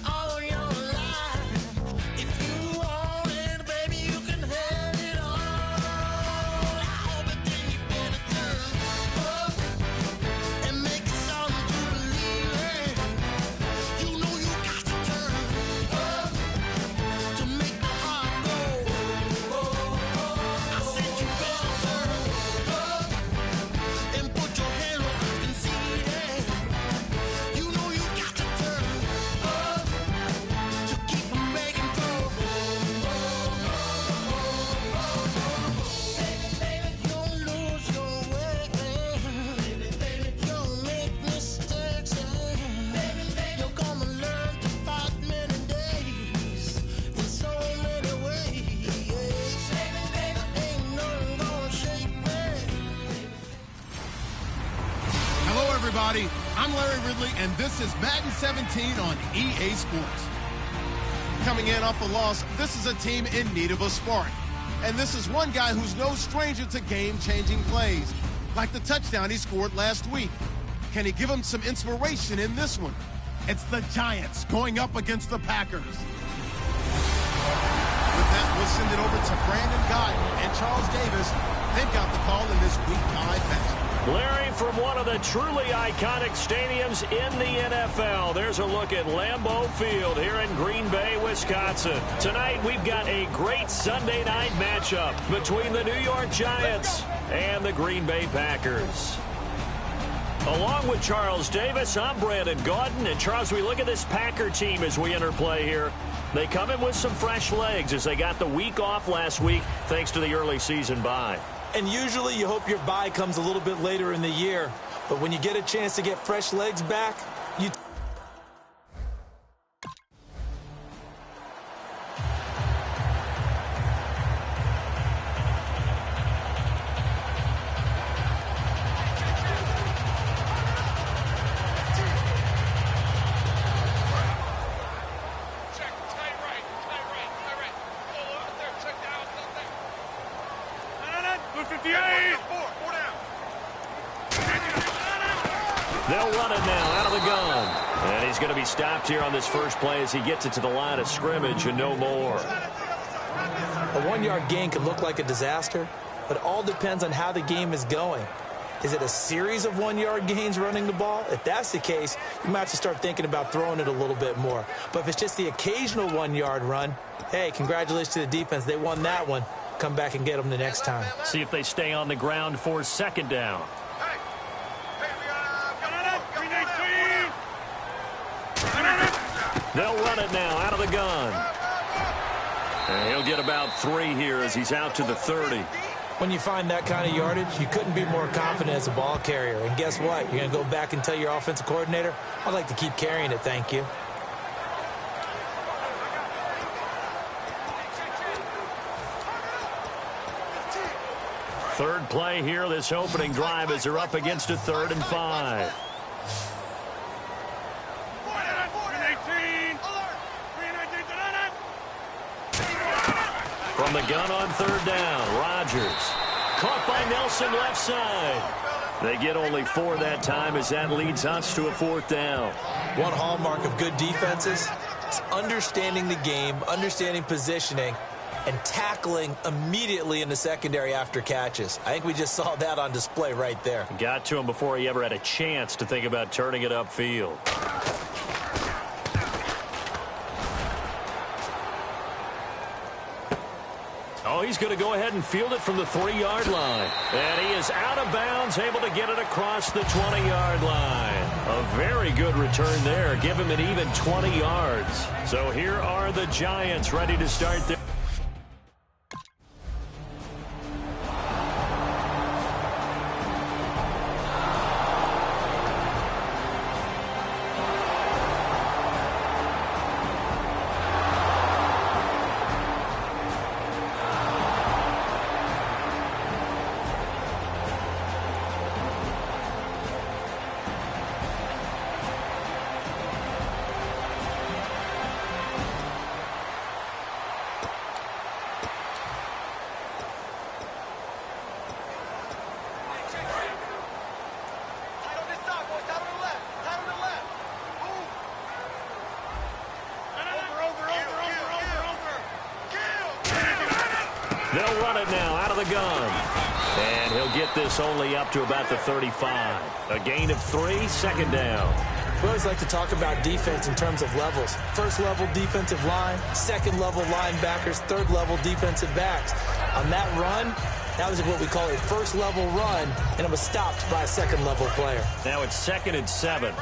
all your life. If you want it, baby, you can have it all. But then you better turn up and make it sound to believe it. You know you got to turn up to make the heart go. I said you better turn up and put your hand where I can see that. You know you got to turn up to keep 'em begging for. Baby, you'll lose your way. You'll make mistakes. You're gonna learn to fight many days in so many ways. Ain't nothing gonna shake me. Hello, everybody. I'm Larry Ridley, and this is Madden 17 on EA Sports. Coming in off a loss, this is a team in need of a spark. And this is one guy who's no stranger to game-changing plays, like the touchdown he scored last week. Can he give him some inspiration in this one? It's the Giants going up against the Packers. With that, we'll send it over to Brandon Godden and Charles Davis. They've got the call in this Week 5 matchup. Larry, from one of the truly iconic stadiums in the NFL, there's a look at Lambeau Field here in Green Bay, Wisconsin. Tonight, we've got a great Sunday night matchup between the New York Giants and the Green Bay Packers. Along with Charles Davis, I'm Brandon Gaudin. And, Charles, we look at this Packer team as we enter play here. They come in with some fresh legs as they got the week off last week thanks to the early season bye. And usually you hope your bye comes a little bit later in the year. But when you get a chance to get fresh legs back, you... They'll run it now out of the gun. And he's going to be stopped here on this first play as he gets it to the line of scrimmage and no more. A 1-yard gain can look like a disaster, but it all depends on how the game is going. Is it a series of 1-yard gains running the ball? If that's the case, you might have to start thinking about throwing it a little bit more. But if it's just the occasional 1-yard run, hey, congratulations to the defense. They won that one. Come back and get them the next time. See if they stay on the ground for second down. They'll run it now out of the gun. And he'll get about 3 here as he's out to the 30. When you find that kind of yardage, you couldn't be more confident as a ball carrier. And guess what? You're going to go back and tell your offensive coordinator, I'd like to keep carrying it, thank you. Third play here, this opening drive as they're up against a 3rd and 5. From the gun on 3rd down, Rodgers. Caught by Nelson left side. They get only 4 that time as that leads us to a 4th down. One hallmark of good defenses is understanding the game, understanding positioning, and tackling immediately in the secondary after catches. I think we just saw that on display right there. Got to him before he ever had a chance to think about turning it upfield. Oh, he's going to go ahead and field it from the 3-yard line. And he is out of bounds, able to get it across the 20-yard line. A very good return there. Give him an even 20 yards. So here are the Giants ready to start their... They'll run it now out of the gun. And he'll get this only up to about the 35. A gain of 3, 2nd down. We always like to talk about defense in terms of levels. First level defensive line, second level linebackers, third level defensive backs. On that run, that was what we call a first level run, and it was stopped by a second level player. Now it's 2nd and 7.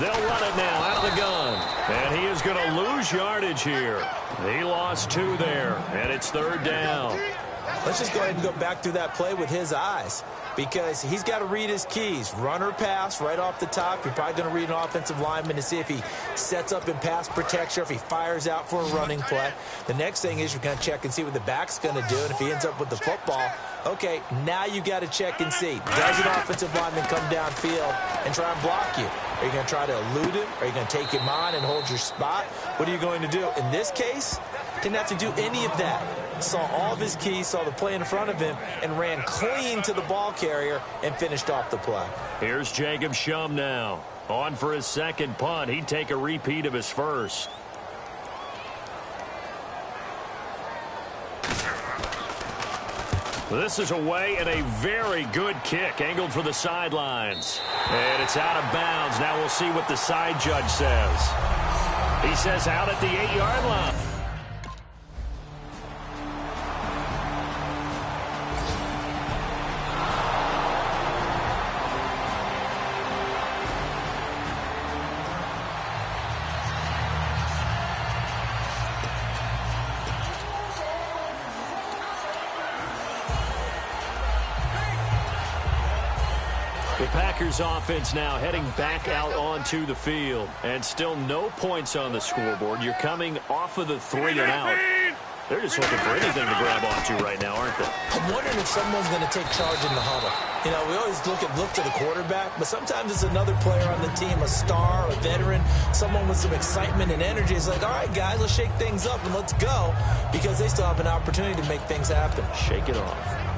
They'll run it now out of the gun. And he is going to lose yardage here. He lost 2 there, and it's 3rd down. Let's just go ahead and go back through that play with his eyes, because he's got to read his keys. Run or pass right off the top. You're probably going to read an offensive lineman to see if he sets up in pass protection or if he fires out for a running play. The next thing is you're going to check and see what the back's going to do, and if he ends up with the football, okay, now you got to check and see. Does an offensive lineman come downfield and try and block you? Are you going to try to elude him? Are you going to take him on and hold your spot? What are you going to do? In this case, didn't have to do any of that. Saw all of his keys, saw the play in front of him, and ran clean to the ball carrier and finished off the play. Here's Jacob Shum now. On for his 2nd punt. He'd take a repeat of his first. This is away and a very good kick, angled for the sidelines. And it's out of bounds. Now we'll see what the side judge says. He says out at the 8-yard line. The Packers offense now heading back out onto the field. And still no points on the scoreboard. You're coming off of the 3 and out. They're just looking for anything to grab onto right now, aren't they? I'm wondering if someone's going to take charge in the huddle. You know, we always look to the quarterback, but sometimes it's another player on the team, a star, a veteran, someone with some excitement and energy. It's like, all right, guys, let's shake things up and let's go, because they still have an opportunity to make things happen. Shake it off.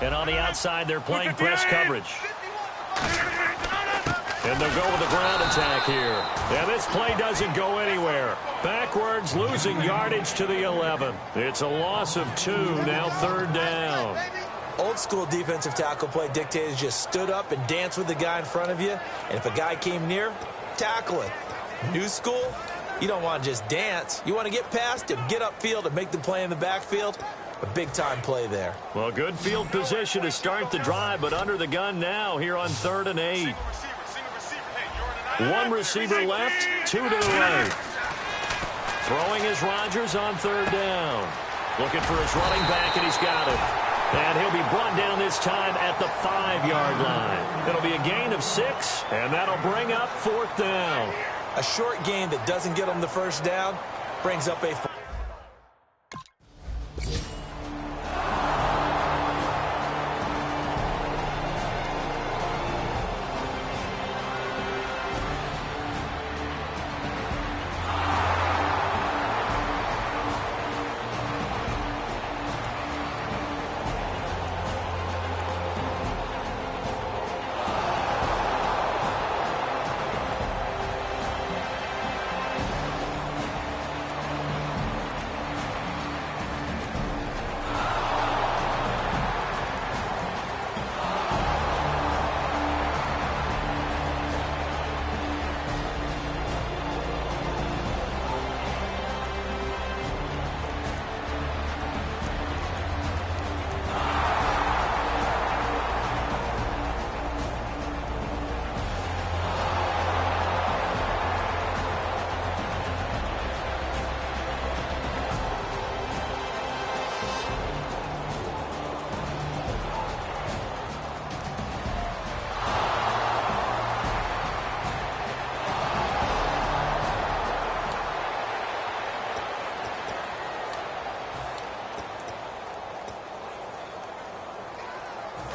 And on the outside, they're playing press coverage. And they'll go with a ground attack here. And this play doesn't go anywhere. Backwards, losing yardage to the 11. It's a loss of 2, now 3rd down. Old school defensive tackle play dictated just stood up and danced with the guy in front of you. And if a guy came near, tackle it. New school, you don't want to just dance. You want to get past him, get upfield, and make the play in the backfield. A big-time play there. Well, good field position to start the drive, but under the gun now here on 3rd and 8. 1 receiver left, 2 to the right. Throwing is Rodgers on 3rd down. Looking for his running back, and he's got it. And he'll be brought down this time at the 5-yard line. It'll be a gain of 6, and that'll bring up 4th down. A short gain that doesn't get him the first down brings up a...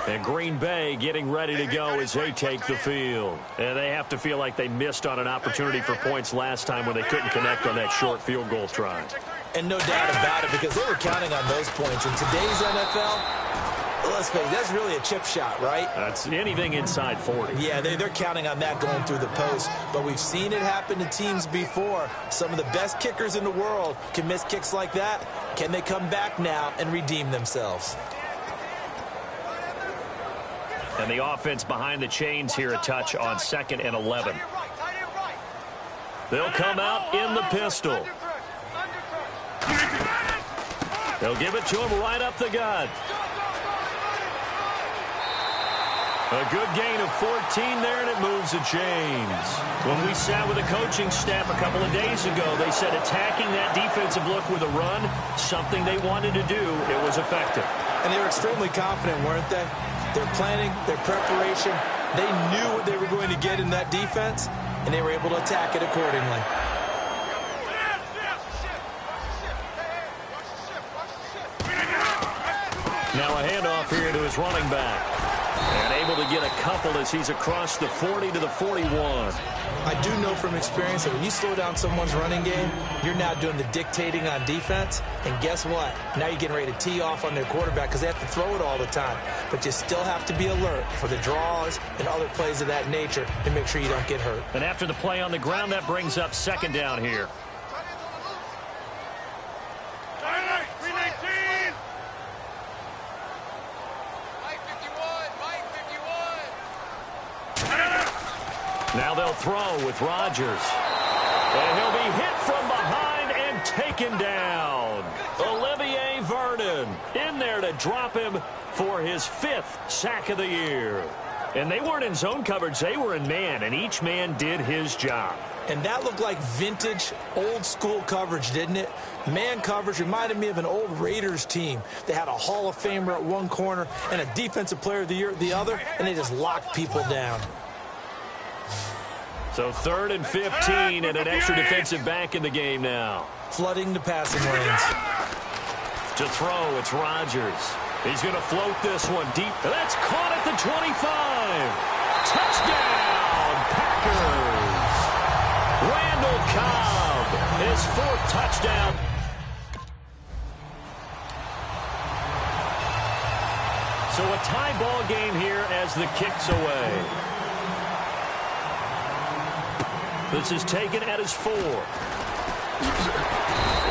And Green Bay getting ready to go as they take the field. And they have to feel like they missed on an opportunity for points last time when they couldn't connect on that short field goal try. And no doubt about it, because they were counting on those points. In today's NFL, let's face it, that's really a chip shot, right? That's anything inside 40. Yeah, they're counting on that going through the post. But we've seen it happen to teams before. Some of the best kickers in the world can miss kicks like that. Can they come back now and redeem themselves? And the offense behind the chains here a touch on 2nd and 11. They'll come out in the pistol. They'll give it to him right up the gut. A good gain of 14 there, and it moves the chains. When we sat with the coaching staff a couple of days ago, they said attacking that defensive look with a run, something they wanted to do, it was effective. And they were extremely confident, weren't they? Their planning, their preparation, they knew what they were going to get in that defense, and they were able to attack it accordingly. Now a handoff here to his running back. And able to get a couple as he's across the 40 to the 41. I do know from experience that when you slow down someone's running game, you're now doing the dictating on defense. And guess what? Now you're getting ready to tee off on their quarterback because they have to throw it all the time. But you still have to be alert for the draws and other plays of that nature to make sure you don't get hurt. And after the play on the ground, that brings up 2nd down here. Now they'll throw with Rodgers. And he'll be hit from behind and taken down. Olivier Vernon in there to drop him for his 5th sack of the year. And they weren't in zone coverage. They were in man, and each man did his job. And that looked like vintage, old-school coverage, didn't it? Man coverage reminded me of an old Raiders team. They had a Hall of Famer at one corner and a Defensive Player of the Year at the other, and they just locked people down. So 3rd and 15 and an extra defensive back in the game now. Flooding the passing lanes. To throw, it's Rodgers. He's going to float this one deep. That's caught at the 25. Touchdown, Packers. Randall Cobb, his 4th touchdown. So a tie ball game here as the kick's away. This is taken at his 4.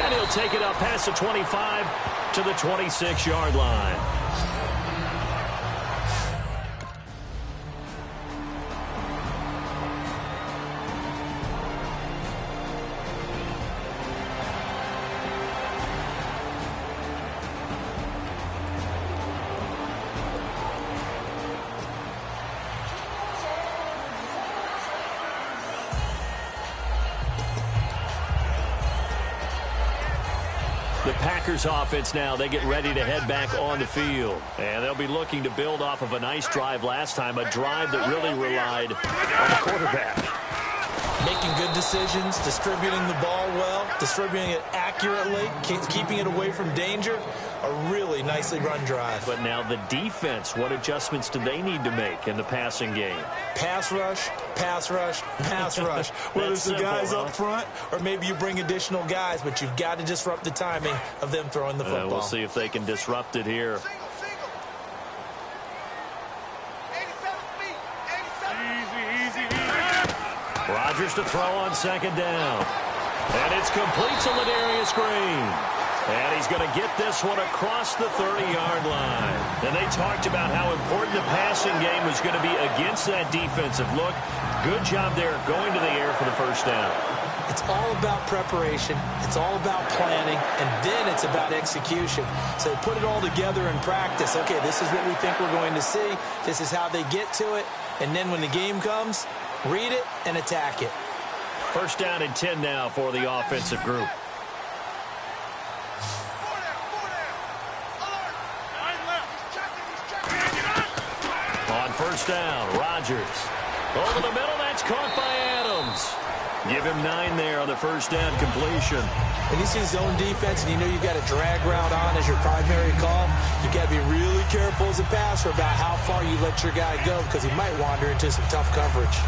And he'll take it up past the 25 to the 26-yard line. The Packers offense now, they get ready to head back on the field. And they'll be looking to build off of a nice drive last time, a drive that really relied on the quarterback. Making good decisions, distributing the ball well, distributing it accurately, keeping it away from danger. A really nicely run drive. But now the defense, what adjustments do they need to make in the passing game? Pass rush, pass rush, pass rush. Whether it's the guys up front or maybe you bring additional guys, but you've got to disrupt the timing of them throwing the football. We'll see if they can disrupt it here. Rodgers to throw on 2nd down. And it's complete to Ladarius Green. And he's going to get this one across the 30-yard line. And they talked about how important the passing game was going to be against that defensive look. Good job there going to the air for the 1st down. It's all about preparation. It's all about planning. And then it's about execution. So they put it all together in practice. Okay, this is what we think we're going to see. This is how they get to it. And then when the game comes, read it and attack it. 1st down and 10 now for the offensive group. On 1st down, Rodgers. Over the middle, that's caught by Adams. Give him 9 there on the 1st down completion. When you see zone defense and you know you've got a drag route on as your primary call, you've got to be really careful as a passer about how far you let your guy go because he might wander into some tough coverage.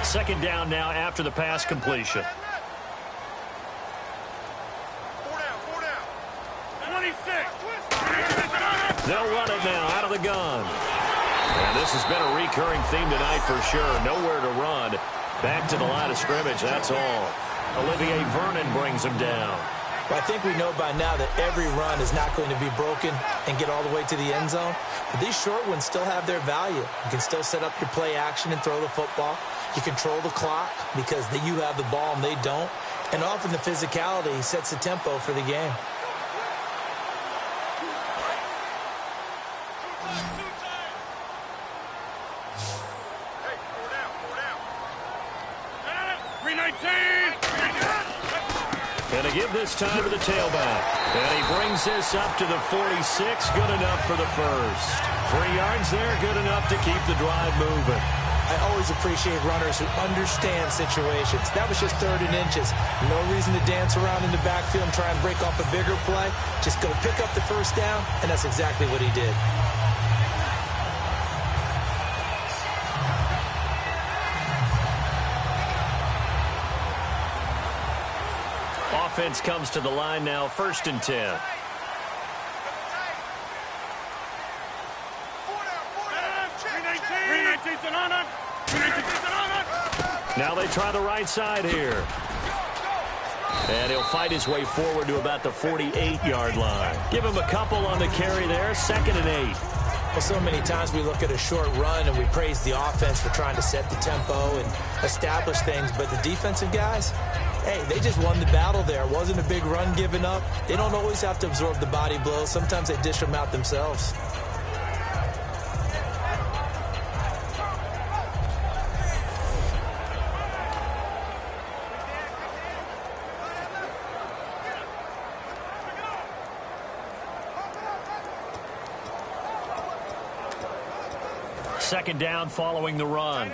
Second down now after the pass completion. 4 down. 26. They'll run it now out of the gun. And this has been a recurring theme tonight for sure. Nowhere to run. Back to the line of scrimmage, that's all. Olivier Vernon brings him down. Well, I think we know by now that every run is not going to be broken and get all the way to the end zone. But these short ones still have their value. You can still set up your play action and throw the football. You control the clock because you have the ball and they don't. And often the physicality sets the tempo for the game. Hey, 4 down. 319. And to give this time to the tailback. And he brings this up to the 46. Good enough for the 1st. 3 yards there, good enough to keep the drive moving. I always appreciate runners who understand situations. That was just 3rd and inches. No reason to dance around in the backfield and try and break off a bigger play. Just go pick up the 1st down, and that's exactly what he did. Offense comes to the line now, 1st and 10. Now they try the right side here. And he'll fight his way forward to about the 48-yard line. Give him a couple on the carry there, 2nd and 8. Well, so many times we look at a short run and we praise the offense for trying to set the tempo and establish things, but the defensive guys, hey, they just won the battle there. It wasn't a big run given up. They don't always have to absorb the body blows. Sometimes they dish them out themselves. Second down following the run.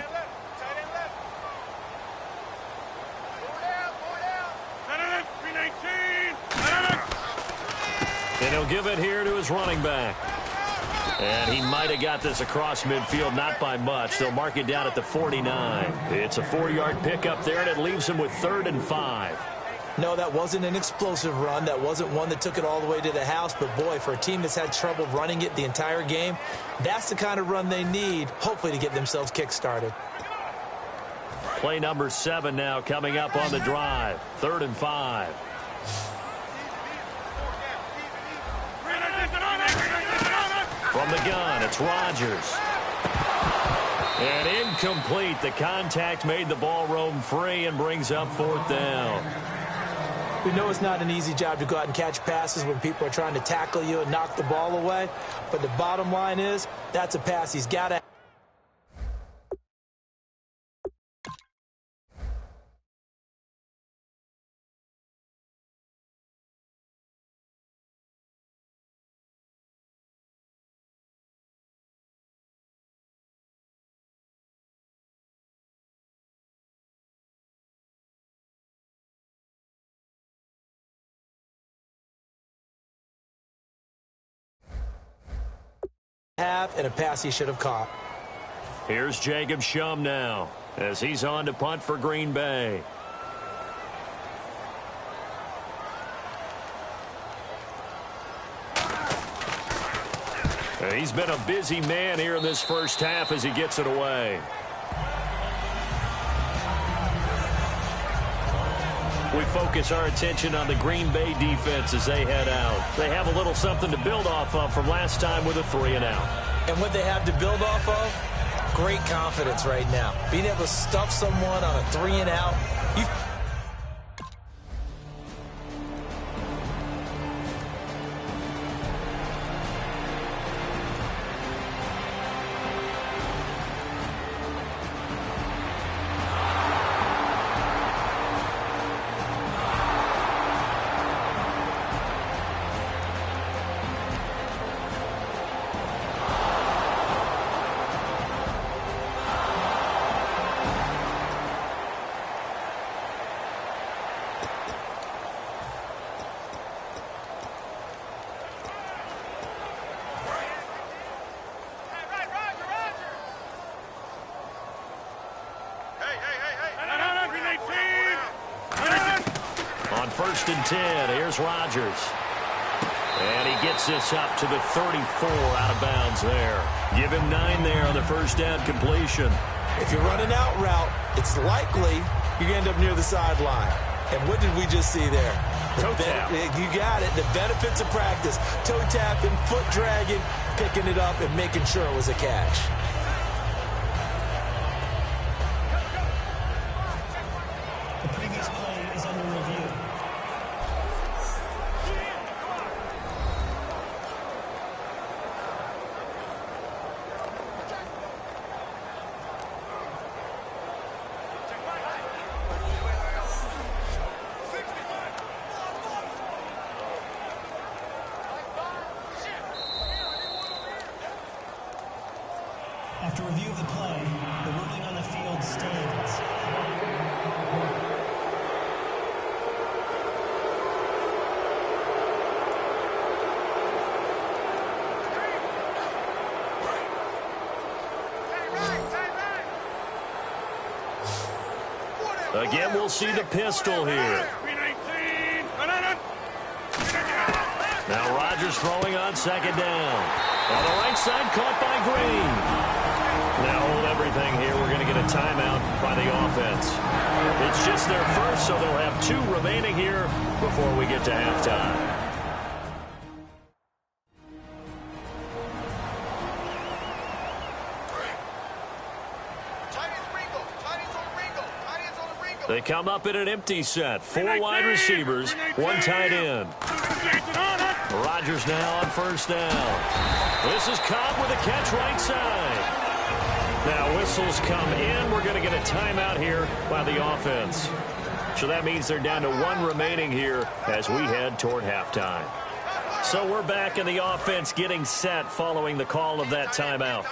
And he'll give it here to his running back. And he might have got this across midfield, not by much. They'll mark it down at the 49. It's a 4-yard pickup there, and it leaves him with 3rd and 5. No, that wasn't an explosive run. That wasn't one that took it all the way to the house. But, boy, for a team that's had trouble running it the entire game, that's the kind of run they need, hopefully, to get themselves kick-started. Play number 7 now coming up on the drive. 3rd and 5. From the gun, it's Rodgers. And incomplete. The contact made the ball roam free and brings up 4th down. We know it's not an easy job to go out and catch passes when people are trying to tackle you and knock the ball away. But the bottom line is, that's a pass he's got to. And a pass he should have caught. Here's Jacob Shum now as he's on to punt for Green Bay. He's been a busy man here in this first half as he gets it away. We focus our attention on the Green Bay defense as they head out. They have a little something to build off of from last time with a 3-and-out. And what they have to build off of, great confidence right now. Being able to stuff someone on a 3-and-out. On 1st and 10, here's Rodgers. And he gets this up to the 34 out of bounds there. Give him 9 there on the first down completion. If you're running out route, it's likely you're going to end up near the sideline. And what did we just see there? Toe tap. You got it. The benefits of practice. Toe tapping, foot dragging, picking it up, and making sure it was a catch. The previous play is under review. After review of the play, the ruling on the field stands. Again, we'll see the pistol here. Now Rodgers throwing on 2nd down. On the right side, caught by Green. Now hold everything here. We're going to get a timeout by the offense. It's just their first, so they'll have 2 remaining here before we get to halftime. They come up in an empty set. 4 wide receivers, 1 tight end. Rodgers now on first down. This is Cobb with a catch right side. Now whistles come in. We're going to get a timeout here by the offense. So that means they're down to 1 remaining here as we head toward halftime. So we're back in the offense getting set following the call of that timeout.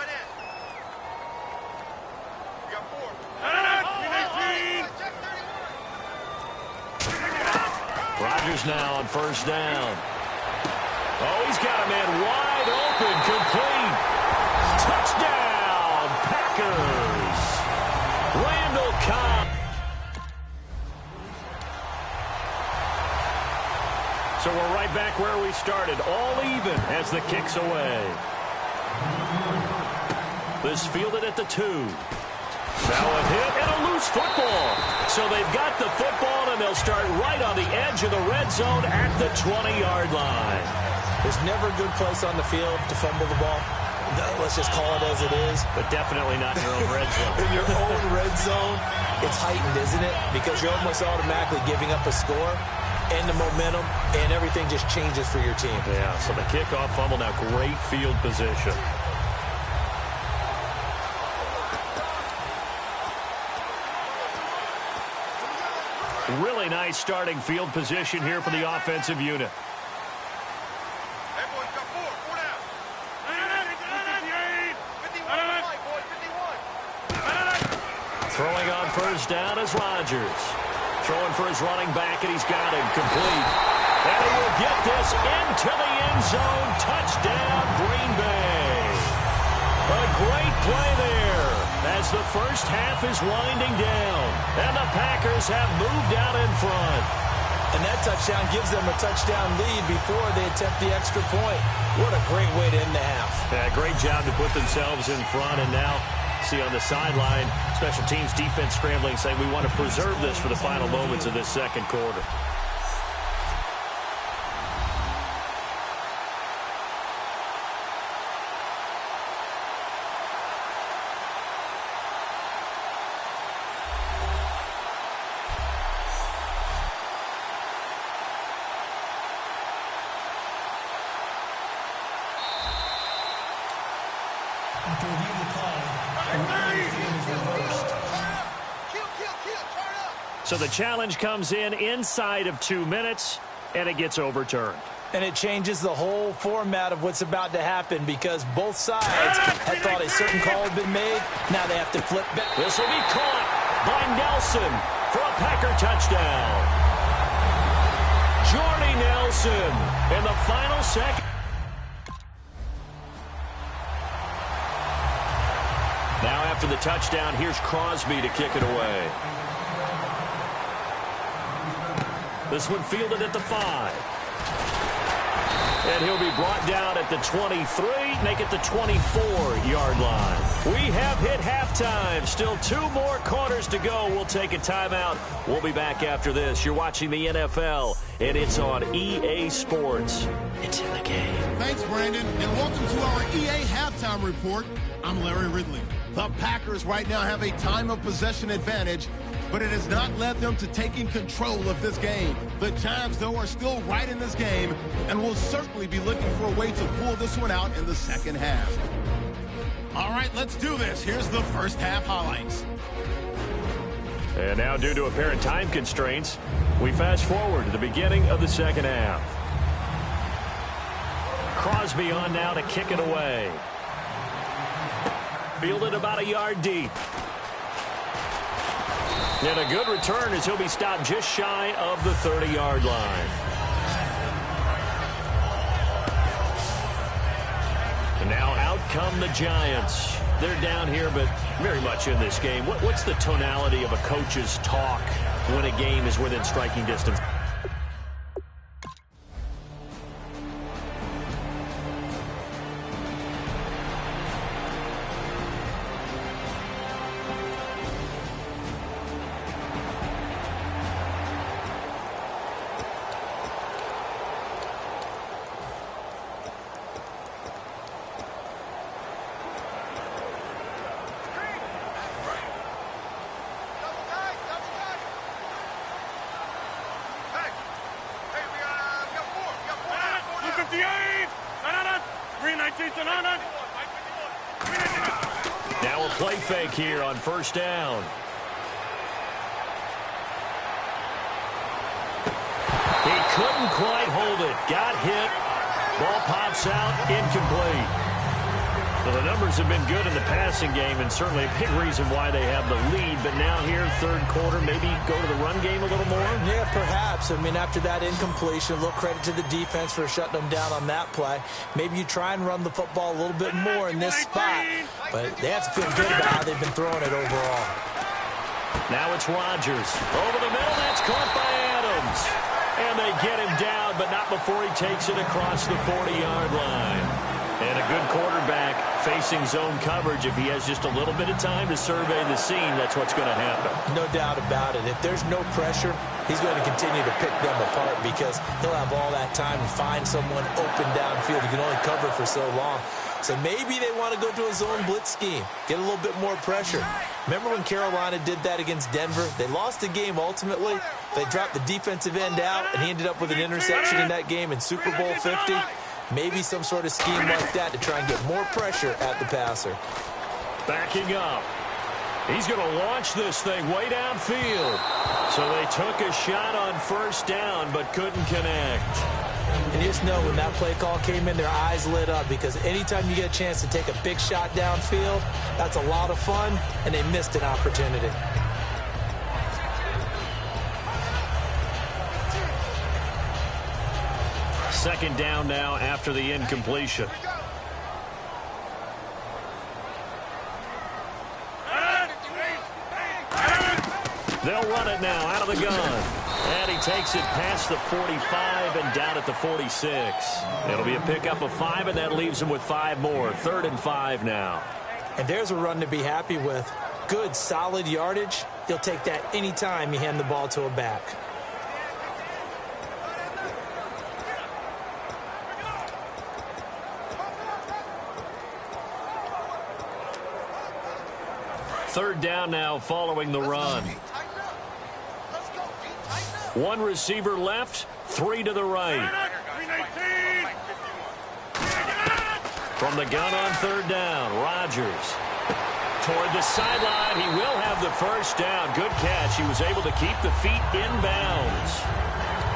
Rodgers now on first down. Oh, he's got a man wide open, complete. Touchdown, Packers. Randall Cobb. So we're right back where we started, all even as the kick's away. This fielded at the 2. Now a hit and a loose football. So they've got the football, and they'll start right on the edge of the red zone at the 20-yard line. There's never a good place on the field to fumble the ball. Let's just call it as it is. But definitely not in your own red zone. In your own red zone, it's heightened, isn't it? Because you're almost automatically giving up a score and the momentum, and everything just changes for your team. Yeah, so the kickoff fumble, now great field position. Really nice starting field position here for the offensive unit. Throwing on first down is Rodgers. Throwing for his running back, and he's got him complete. And he will get this into the end zone. Touchdown, Green Bay. A great play there as the first half is winding down. And the Packers have moved out in front. And that touchdown gives them a touchdown lead before they attempt the extra point. What a great way to end the half. Yeah, great job to put themselves in front, and now see on the sideline, special teams defense scrambling, saying we want to preserve this for the final moments of this second quarter. After reviewing the play, the ruling on the field is reversed. So the challenge comes in inside of 2 minutes, and it gets overturned. And it changes the whole format of what's about to happen because both sides had thought a certain call had been made. Now they have to flip back. This will be caught by Nelson for a Packer touchdown. Jordy Nelson in the final second. Now after the touchdown, here's Crosby to kick it away. This one fielded at the 5. And he'll be brought down at the 23, make it the 24-yard line. We have hit halftime. Still 2 more quarters to go. We'll take a timeout. We'll be back after this. You're watching the NFL, and it's on EA Sports. It's in the game. Thanks, Brandon, and welcome to our EA Halftime Report. I'm Larry Ridley. The Packers right now have a time of possession advantage, but it has not led them to taking control of this game. The Giants, though, are still right in this game and will certainly be looking for a way to pull this one out in the second half. All right, let's do this. Here's the first half highlights. And now, due to apparent time constraints, we fast forward to the beginning of the second half. Crosby on now to kick it away. Fielded about a yard deep. And a good return as he'll be stopped just shy of the 30-yard line. And now out come the Giants. They're down here, but very much in this game. What's the tonality of a coach's talk when a game is within striking distance? play fake here on first down. He couldn't quite hold it. Got hit. Ball pops out, incomplete. Well, the numbers have been good in the passing game, and certainly a big reason why they have the lead. But now here, third quarter, maybe go to the run game a little more? Yeah, perhaps. I mean, after that incompletion, a little credit to the defense for shutting them down on that play. Maybe you try and run the football a little bit more in this spot. But they have to feel good about how they've been throwing it overall. Now it's Rodgers. Over the middle, that's caught by Adams. And they get him down, but not before he takes it across the 40-yard line. And a good quarterback facing zone coverage. If he has just a little bit of time to survey the scene, that's what's going to happen. No doubt about it. If there's no pressure, he's going to continue to pick them apart because he'll have all that time to find someone open downfield. He can only cover for so long. So maybe they want to go to a zone blitz scheme, get a little bit more pressure. Remember when Carolina did that against Denver? They lost the game ultimately. They dropped the defensive end out, and he ended up with an interception in that game in Super Bowl 50. Maybe some sort of scheme like that to try and get more pressure at the passer. Backing up. He's going to launch this thing way downfield. So they took a shot on first down but couldn't connect. And you just know when that play call came in, their eyes lit up because anytime you get a chance to take a big shot downfield, that's a lot of fun, and they missed an opportunity. Second down now after the incompletion. They'll run it now out of the gun. And he takes it past the 45 and down at the 46. It'll be a pickup of 5, and that leaves him with 5 more. 3rd and 5 now. And there's a run to be happy with. Good, solid yardage. He'll take that anytime you hand the ball to a back. Third down now following the run. One receiver left, 3 to the right. From the gun on third down, Rodgers. Toward the sideline, he will have the first down. Good catch. He was able to keep the feet inbounds.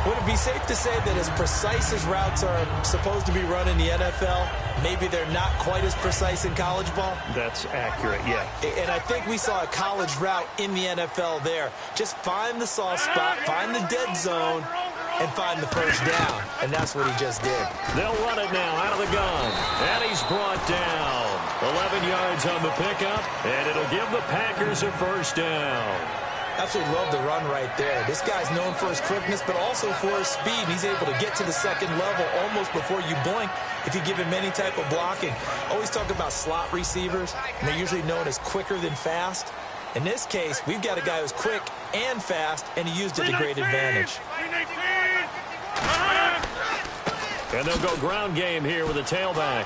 Would it be safe to say that as precise as routes are supposed to be run in the NFL, maybe they're not quite as precise in college ball? That's accurate, yeah. And I think we saw a college route in the NFL there. Just find the soft spot, find the dead zone, and find the first down. And that's what he just did. They'll run it now out of the gun. And he's brought down. 11 yards on the pickup, and it'll give the Packers a first down. Absolutely love the run right there. This guy's known for his quickness, but also for his speed. He's able to get to the second level almost before you blink if you give him any type of blocking. Always talk about slot receivers, and they're usually known as quicker than fast. In this case, we've got a guy who's quick and fast, and he used it to great advantage. And they'll go ground game here with a tailback.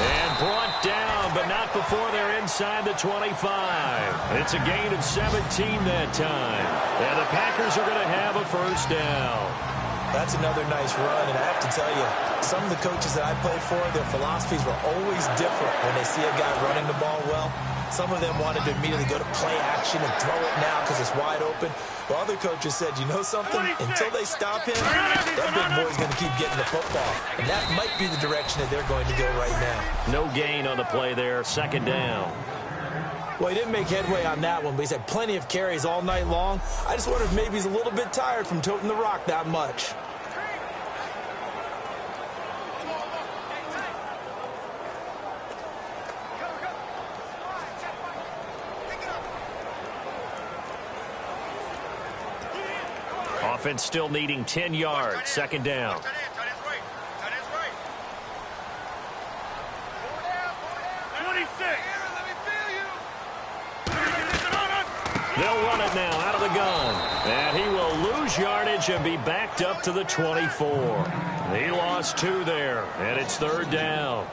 And brought down, but not before they're inside the 25. It's a gain of 17 that time. And the Packers are going to have a first down. That's another nice run, and I have to tell you, some of the coaches that I played for, their philosophies were always different when they see a guy running the ball well. Some of them wanted to immediately go to play action and throw it now because it's wide open. While other coaches said, you know something? Until they stop him, that big boy's going to keep getting the football. And that might be the direction that they're going to go right now. No gain on the play there, second down. Well, he didn't make headway on that one, but he's had plenty of carries all night long. I just wonder if maybe he's a little bit tired from toting the rock that much. Offense still needing 10 yards. Second down. They'll run it now out of the gun. And he will lose yardage and be backed up to the 24. He lost 2 there, and it's third down.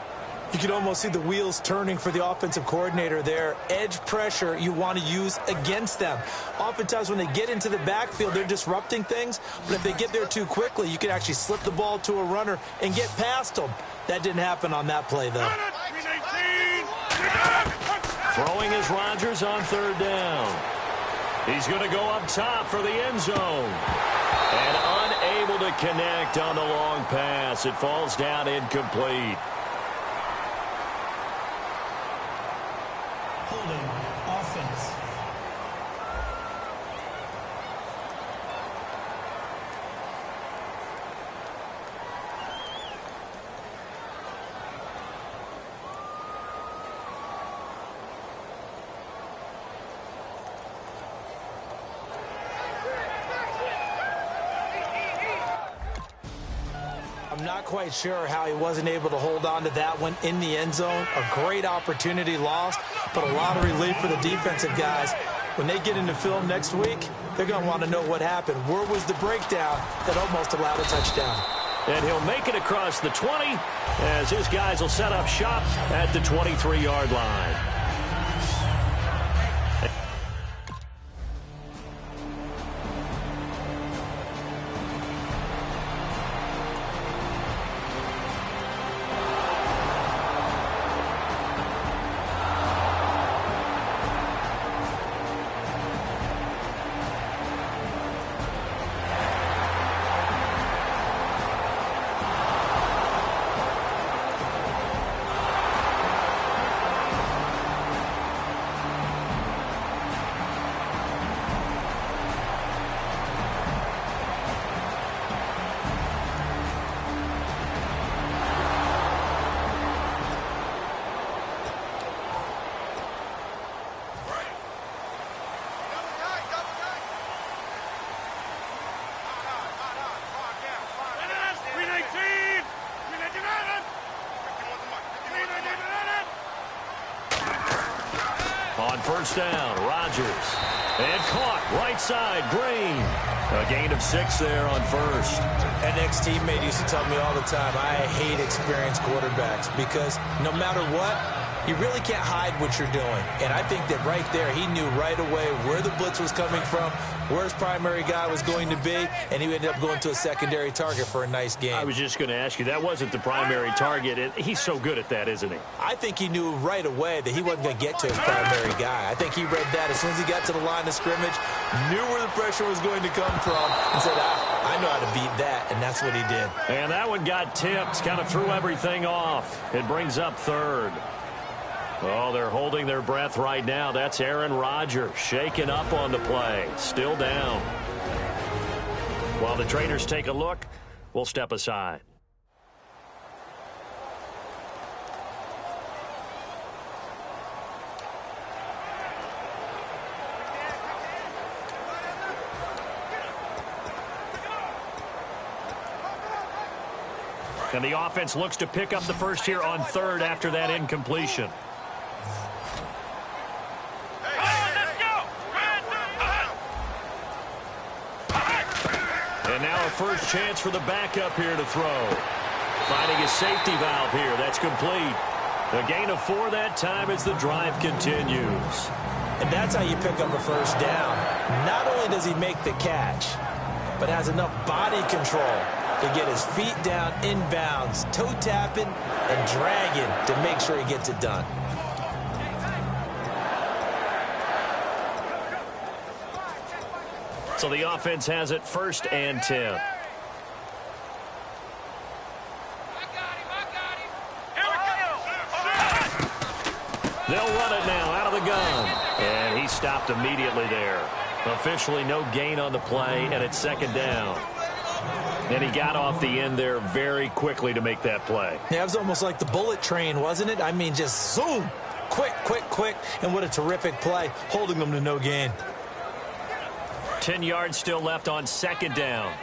You can almost see the wheels turning for the offensive coordinator there. Edge pressure you want to use against them. Oftentimes when they get into the backfield, they're disrupting things. But if they get there too quickly, you can actually slip the ball to a runner and get past them. That didn't happen on that play, though. Throwing is Rodgers on third down. He's going to go up top for the end zone. And unable to connect on the long pass. It falls down incomplete. Holding, offense. I'm not quite sure how he wasn't able to hold on to that one in the end zone. A great opportunity lost, but a lot of relief for the defensive guys. When they get into film next week, they're going to want to know what happened. Where was the breakdown that almost allowed a touchdown? And he'll make it across the 20 as his guys will set up shop at the 23-yard line. On first down, Rodgers. And caught right side, Green. A gain of 6 there on first. An ex-teammate used to tell me all the time, I hate experienced quarterbacks because no matter what, you really can't hide what you're doing. And I think that right there, he knew right away where the blitz was coming from, where his primary guy was going to be, and he ended up going to a secondary target for a nice game. I was just going to ask you, that wasn't the primary target. He's so good at that, isn't he? I think he knew right away that he wasn't going to get to his primary guy. I think he read that as soon as he got to the line of scrimmage, knew where the pressure was going to come from, and said, I know how to beat that, and that's what he did. And that one got tipped, kind of threw everything off. It brings up third. Oh, they're holding their breath right now. That's Aaron Rodgers shaking up on the play. Still down. While the trainers take a look, we'll step aside. And the offense looks to pick up the first here on third after that incompletion. And now a first chance for the backup here to throw. Finding a safety valve here. That's complete. A gain of 4 that time as the drive continues. And that's how you pick up a first down. Not only does he make the catch, but has enough body control to get his feet down inbounds, toe tapping and dragging to make sure he gets it done. So the offense has it 1st and 10. They'll run it now out of the gun. And he stopped immediately there. Officially no gain on the play, and it's 2nd down. And he got off the end there very quickly to make that play. Yeah, it was almost like the bullet train, wasn't it? I mean, just zoom. Quick, quick, quick. And what a terrific play, holding them to no gain. 10 yards still left on 2nd down.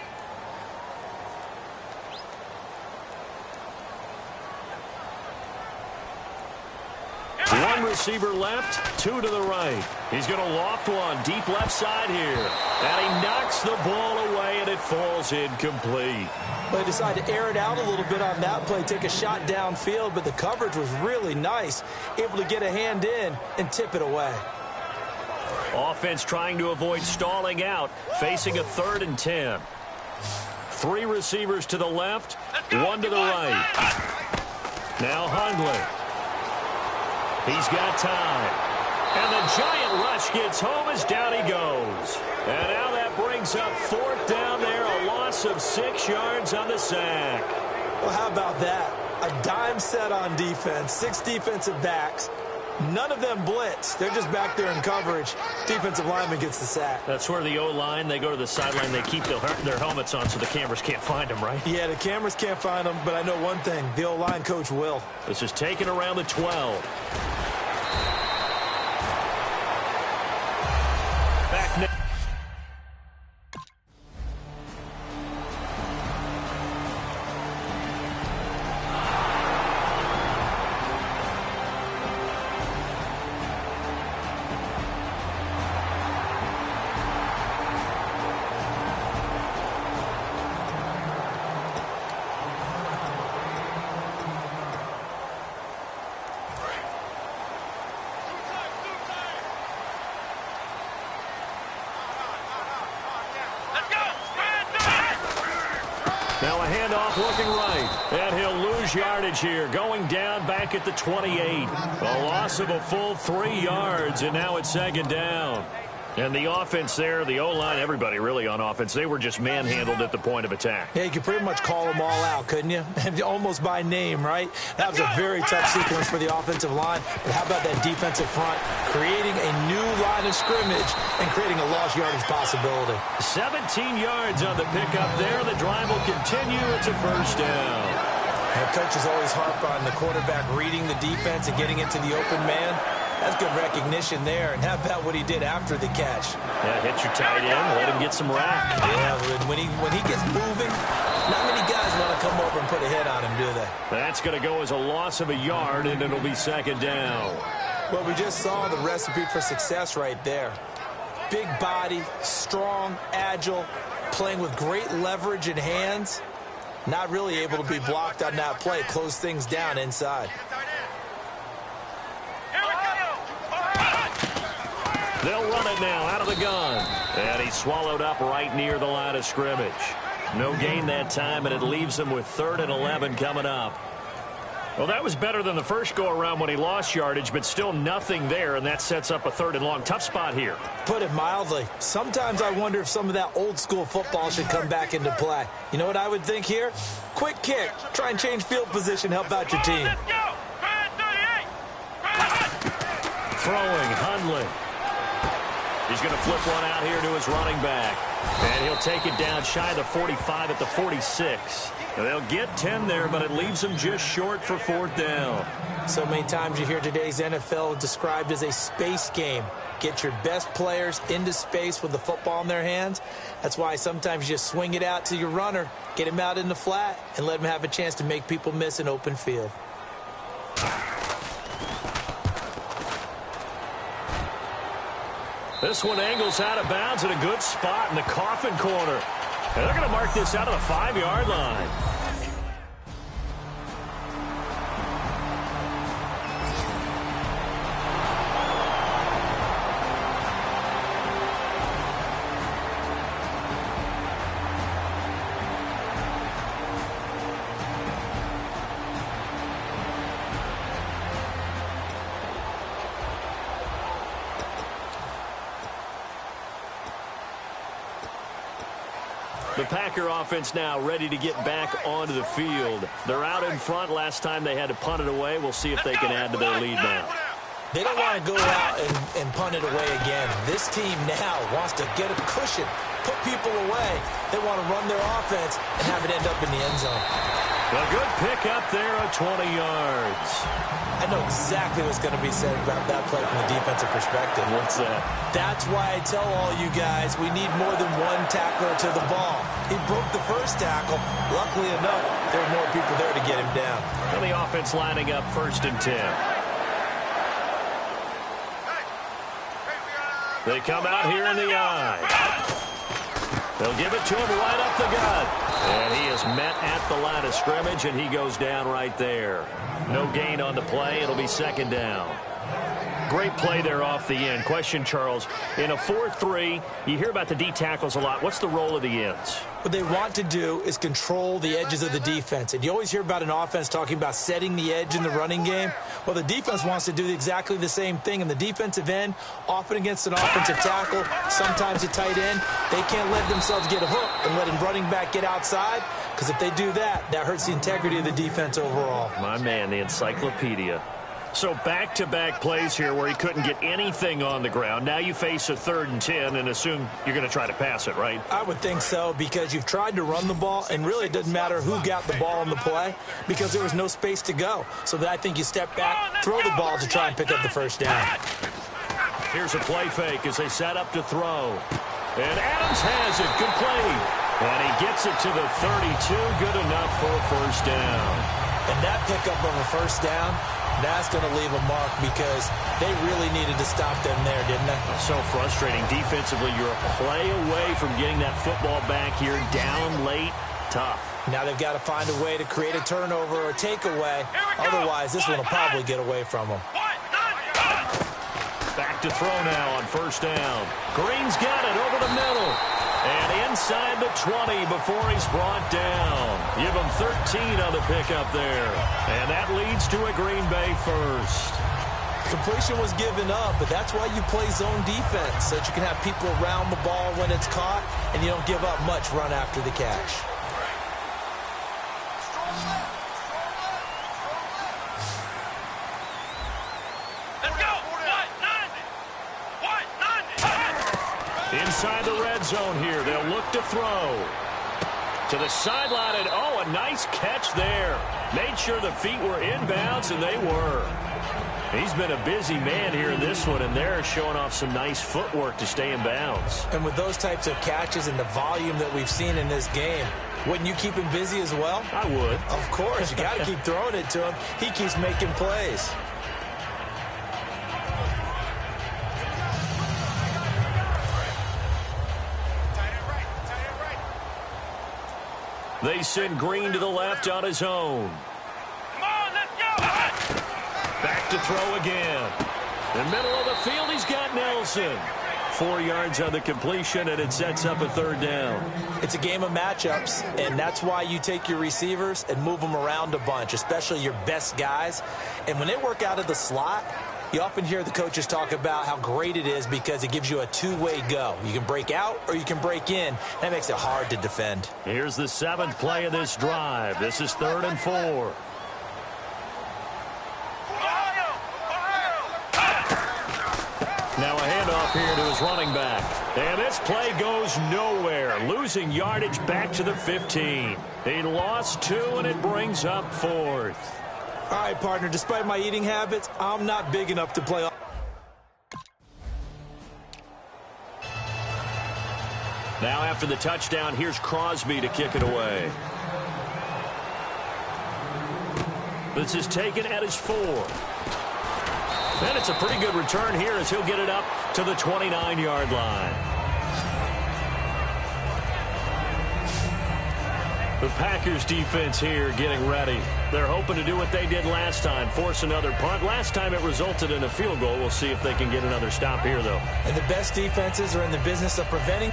One receiver left, 2 to the right. He's going to loft one deep left side here. And he knocks the ball away, and it falls incomplete. But he decided to air it out a little bit on that play, take a shot downfield, but the coverage was really nice. Able to get a hand in and tip it away. Offense trying to avoid stalling out, facing a 3rd and 10. 3 receivers to the left, 1 to the right. Now Hundley. He's got time. And the giant rush gets home as down he goes. And now that brings up 4th down there, a loss of 6 yards on the sack. Well, how about that? A dime set on defense, 6 defensive backs. None of them blitz. They're just back there in coverage. Defensive lineman gets the sack. That's where the O-line, they go to the sideline, they keep their helmets on so the cameras can't find them, right? Yeah, the cameras can't find them, but I know one thing. The O-line coach will. This is taken around the 12. Back now. Now a handoff looking right, and he'll lose yardage here, going down back at the 28. A loss of a full 3 yards, and now it's 2nd down. And the offense there, the O-line, everybody really on offense, they were just manhandled at the point of attack. Yeah, you could pretty much call them all out, couldn't you? Almost by name, right? That was a very tough sequence for the offensive line. But how about that defensive front creating a new line of scrimmage and creating a lost yardage possibility? 17 yards on the pickup there. The drive will continue. It's a 1st down. And coaches always harp on the quarterback reading the defense and getting it to the open man. That's good recognition there. And how about what he did after the catch? Yeah, hit your tight end, let him get some rack. Yeah, when he gets moving, not many guys want to come over and put a hit on him, do they? That's going to go as a loss of a yard, and it'll be 2nd down. Well, we just saw the recipe for success right there. Big body, strong, agile, playing with great leverage in hands. Not really able to be blocked on that play. Close things down inside. They'll run it now out of the gun. And he's swallowed up right near the line of scrimmage. No gain that time, and it leaves him with 3rd and 11 coming up. Well, that was better than the first go-around when he lost yardage, but still nothing there, and that sets up a 3rd and long. Tough spot here. Put it mildly. Sometimes I wonder if some of that old-school football should come back into play. You know what I would think here? Quick kick. Try and change field position, help out your team. Throwing, Hundley. He's going to flip one out here to his running back. And he'll take it down shy of the 45 at the 46. And they'll get 10 there, but it leaves them just short for 4th down. So many times you hear today's NFL described as a space game. Get your best players into space with the football in their hands. That's why sometimes you just swing it out to your runner, get him out in the flat, and let him have a chance to make people miss an open field. This one angles out of bounds at a good spot in the coffin corner. And they're going to mark this out of the 5-yard line. The Packer offense now ready to get back onto the field. They're out in front. Last time they had to punt it away. We'll see if they can add to their lead now. They don't want to go out and punt it away again. This team now wants to get a cushion, put people away. They want to run their offense and have it end up in the end zone. A good pick up there at 20 yards. I know exactly what's going to be said about that play from the defensive perspective. What's that? That's why I tell all you guys we need more than one tackler to the ball. He broke the first tackle. Luckily enough, there were more people there to get him down. And the offense lining up 1st and 10. They come out here in the eye. They'll give it to him right up the gut. And he is met at the line of scrimmage, and he goes down right there. No gain on the play. It'll be 2nd down. great play there off the end. Question, Charles, in a 4-3, you hear about the D tackles a lot. What's the role of the ends? What they want to do is control the edges of the defense. And you always hear about an offense talking about setting the edge in the running game. Well, the defense wants to do exactly the same thing. In the defensive end, often against an offensive tackle, sometimes a tight end, they can't let themselves get a hook and let a running back get outside, because if they do that, that hurts the integrity of the defense overall. My man, the encyclopedia. So back-to-back plays here where he couldn't get anything on the ground. Now you face a 3rd and 10 and assume you're going to try to pass it, right? I would think so, because you've tried to run the ball, and really it doesn't matter who got the ball on the play because there was no space to go. So I think you step back, throw the ball to try and pick up the first down. Here's a play fake as they set up to throw. And Adams has it, complete. And he gets it to the 32, good enough for a first down. And that pickup of a first down, that's going to leave a mark, because they really needed to stop them there, didn't they? So frustrating. Defensively, you're a play away from getting that football back here, down late, tough. Now they've got to find a way to create a turnover or a takeaway. Otherwise, this one will probably get away from them. Back to throw now on first down. Green's got it over the middle. And inside the 20 before he's brought down. Give him 13 on the pickup there. And that leads to a Green Bay first. Completion was given up, but that's why you play zone defense, so that you can have people around the ball when it's caught, and you don't give up much run after the catch. Inside the red zone here, they'll look to throw. To the sideline, and a nice catch there. Made sure the feet were inbounds, and they were. He's been a busy man here in this one, and they're showing off some nice footwork to stay in bounds. And with those types of catches and the volume that we've seen in this game, wouldn't you keep him busy as well? I would. Of course. You got to keep throwing it to him. He keeps making plays. They send Green to the left on his own. Come on, let's go! Back to throw again. In the middle of the field, he's got Nelson. 4 yards on the completion, and it sets up a third down. It's a game of matchups, and that's why you take your receivers and move them around a bunch, especially your best guys. And when they work out of the slot, you often hear the coaches talk about how great it is because it gives you a two-way go. You can break out or you can break in. That makes it hard to defend. Here's the 7th play of this drive. This is 3rd and 4. Now a handoff here to his running back. And this play goes nowhere. Losing yardage back to the 15. He lost 2, and it brings up 4th. All right, partner, despite my eating habits, I'm not big enough to play. Now after the touchdown, here's Crosby to kick it away. This is taken at his 4. And it's a pretty good return here as he'll get it up to the 29-yard line. The Packers defense here getting ready. They're hoping to do what they did last time, force another punt. Last time it resulted in a field goal. We'll see if they can get another stop here, though. And the best defenses are in the business of preventing.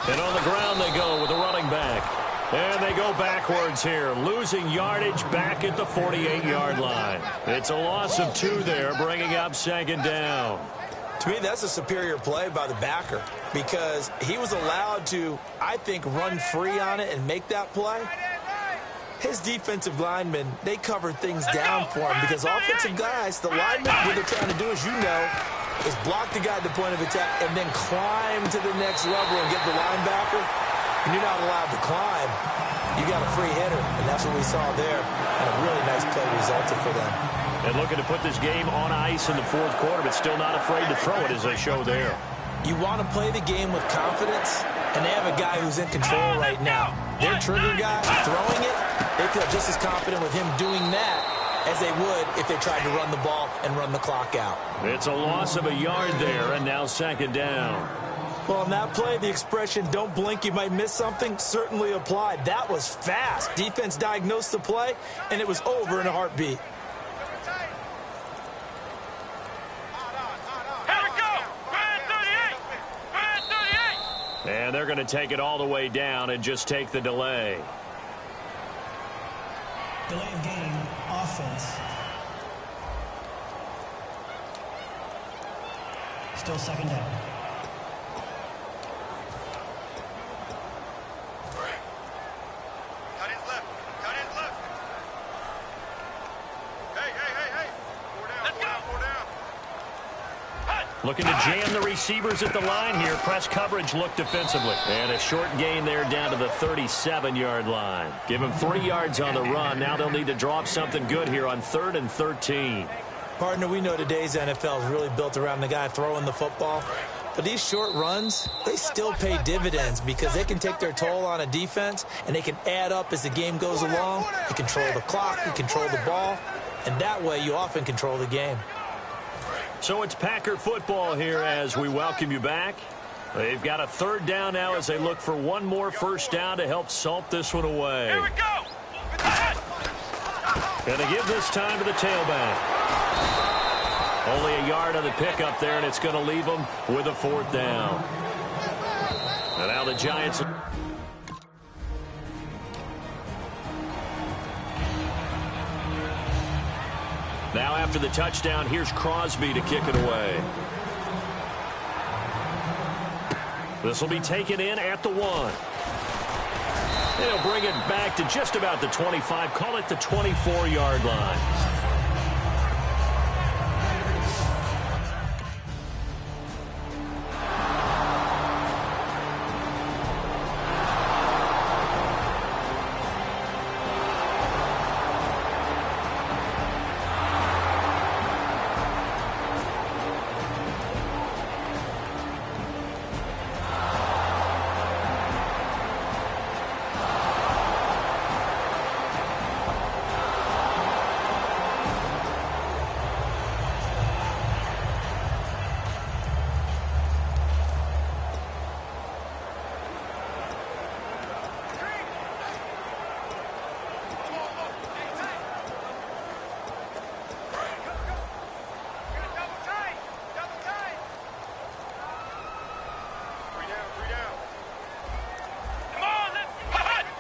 And on the ground they go with the running back. And they go backwards here, losing yardage back at the 48-yard line. It's a loss of 2 there, bringing up 2nd down. To me, that's a superior play by the backer because he was allowed to, I think, run free on it and make that play. His defensive linemen, they covered things down for him because offensive guys, the linemen, what they're trying to do, as you know, is block the guy at the point of attack and then climb to the next level and get the linebacker. And you're not allowed to climb. you got a free hitter, and that's what we saw there, and a really nice play resulted for them. And looking to put this game on ice in the fourth quarter, but still not afraid to throw it as they show there. You want to play the game with confidence, and they have a guy who's in control right now. Their trigger guy, throwing it, they feel just as confident with him doing that as they would if they tried to run the ball and run the clock out. It's a loss of a yard there, and now second down. Well, on that play, the expression, don't blink, you might miss something, certainly applied. That was fast. Defense diagnosed the play, and it was over in a heartbeat. And they're going to take it all the way down and just take the delay. Delay of game, offense. Still second down. Cut his left. Cut his left. Hey. 4 down. Looking to jam the receivers at the line here. Press coverage look defensively. And a short gain there down to the 37-yard line. Give them 3 yards on the run. Now they'll need to draw up something good here on 3rd and 13. Partner, we know today's NFL is really built around the guy throwing the football. But these short runs, they still pay dividends because they can take their toll on a defense, and they can add up as the game goes along. You control the clock, you control the ball, and that way you often control the game. So it's Packer football here as we welcome you back. They've got a 3rd down now as they look for one more first down to help salt this one away. Here we go. Gonna give this time to the tailback. Only a yard on the pickup there, and it's going to leave them with a 4th down. And now the Giants. Now after the touchdown, here's Crosby to kick it away. This will be taken in at the 1. They'll bring it back to just about the 25, call it the 24-yard line.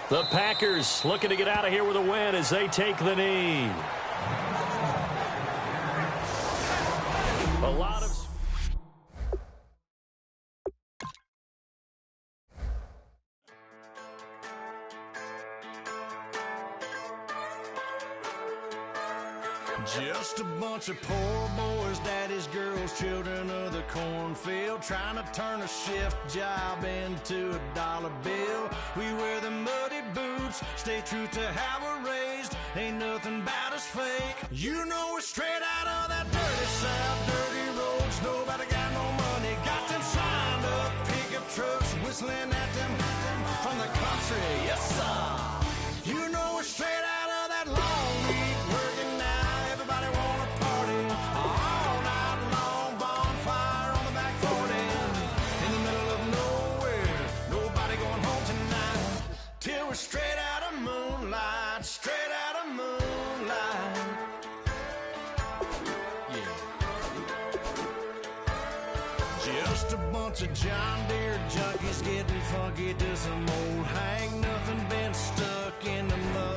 The Packers looking to get out of here with a win as they take the knee. A lot of... Just a bunch of poor boys, daddies, girls, children of the cornfield, trying to turn a shift job into a dollar bill. We wear the muddy boots, stay true to how we're raised. Ain't nothing about us fake. You know we're straight out of that dirty south, dirty roads. Nobody got no money, got them signed up pickup trucks, whistling at them from the country. Yes, sir. You know we're straight out of that long week working now. Everybody wanna party all night long, bonfire on the back 40 in the middle of nowhere. Nobody going home tonight till we're straight out of moonlight, straight out of moonlight. Yeah. Just a bunch of John Deere junkies getting funky to some old hang. Nothing been stuck in the mud.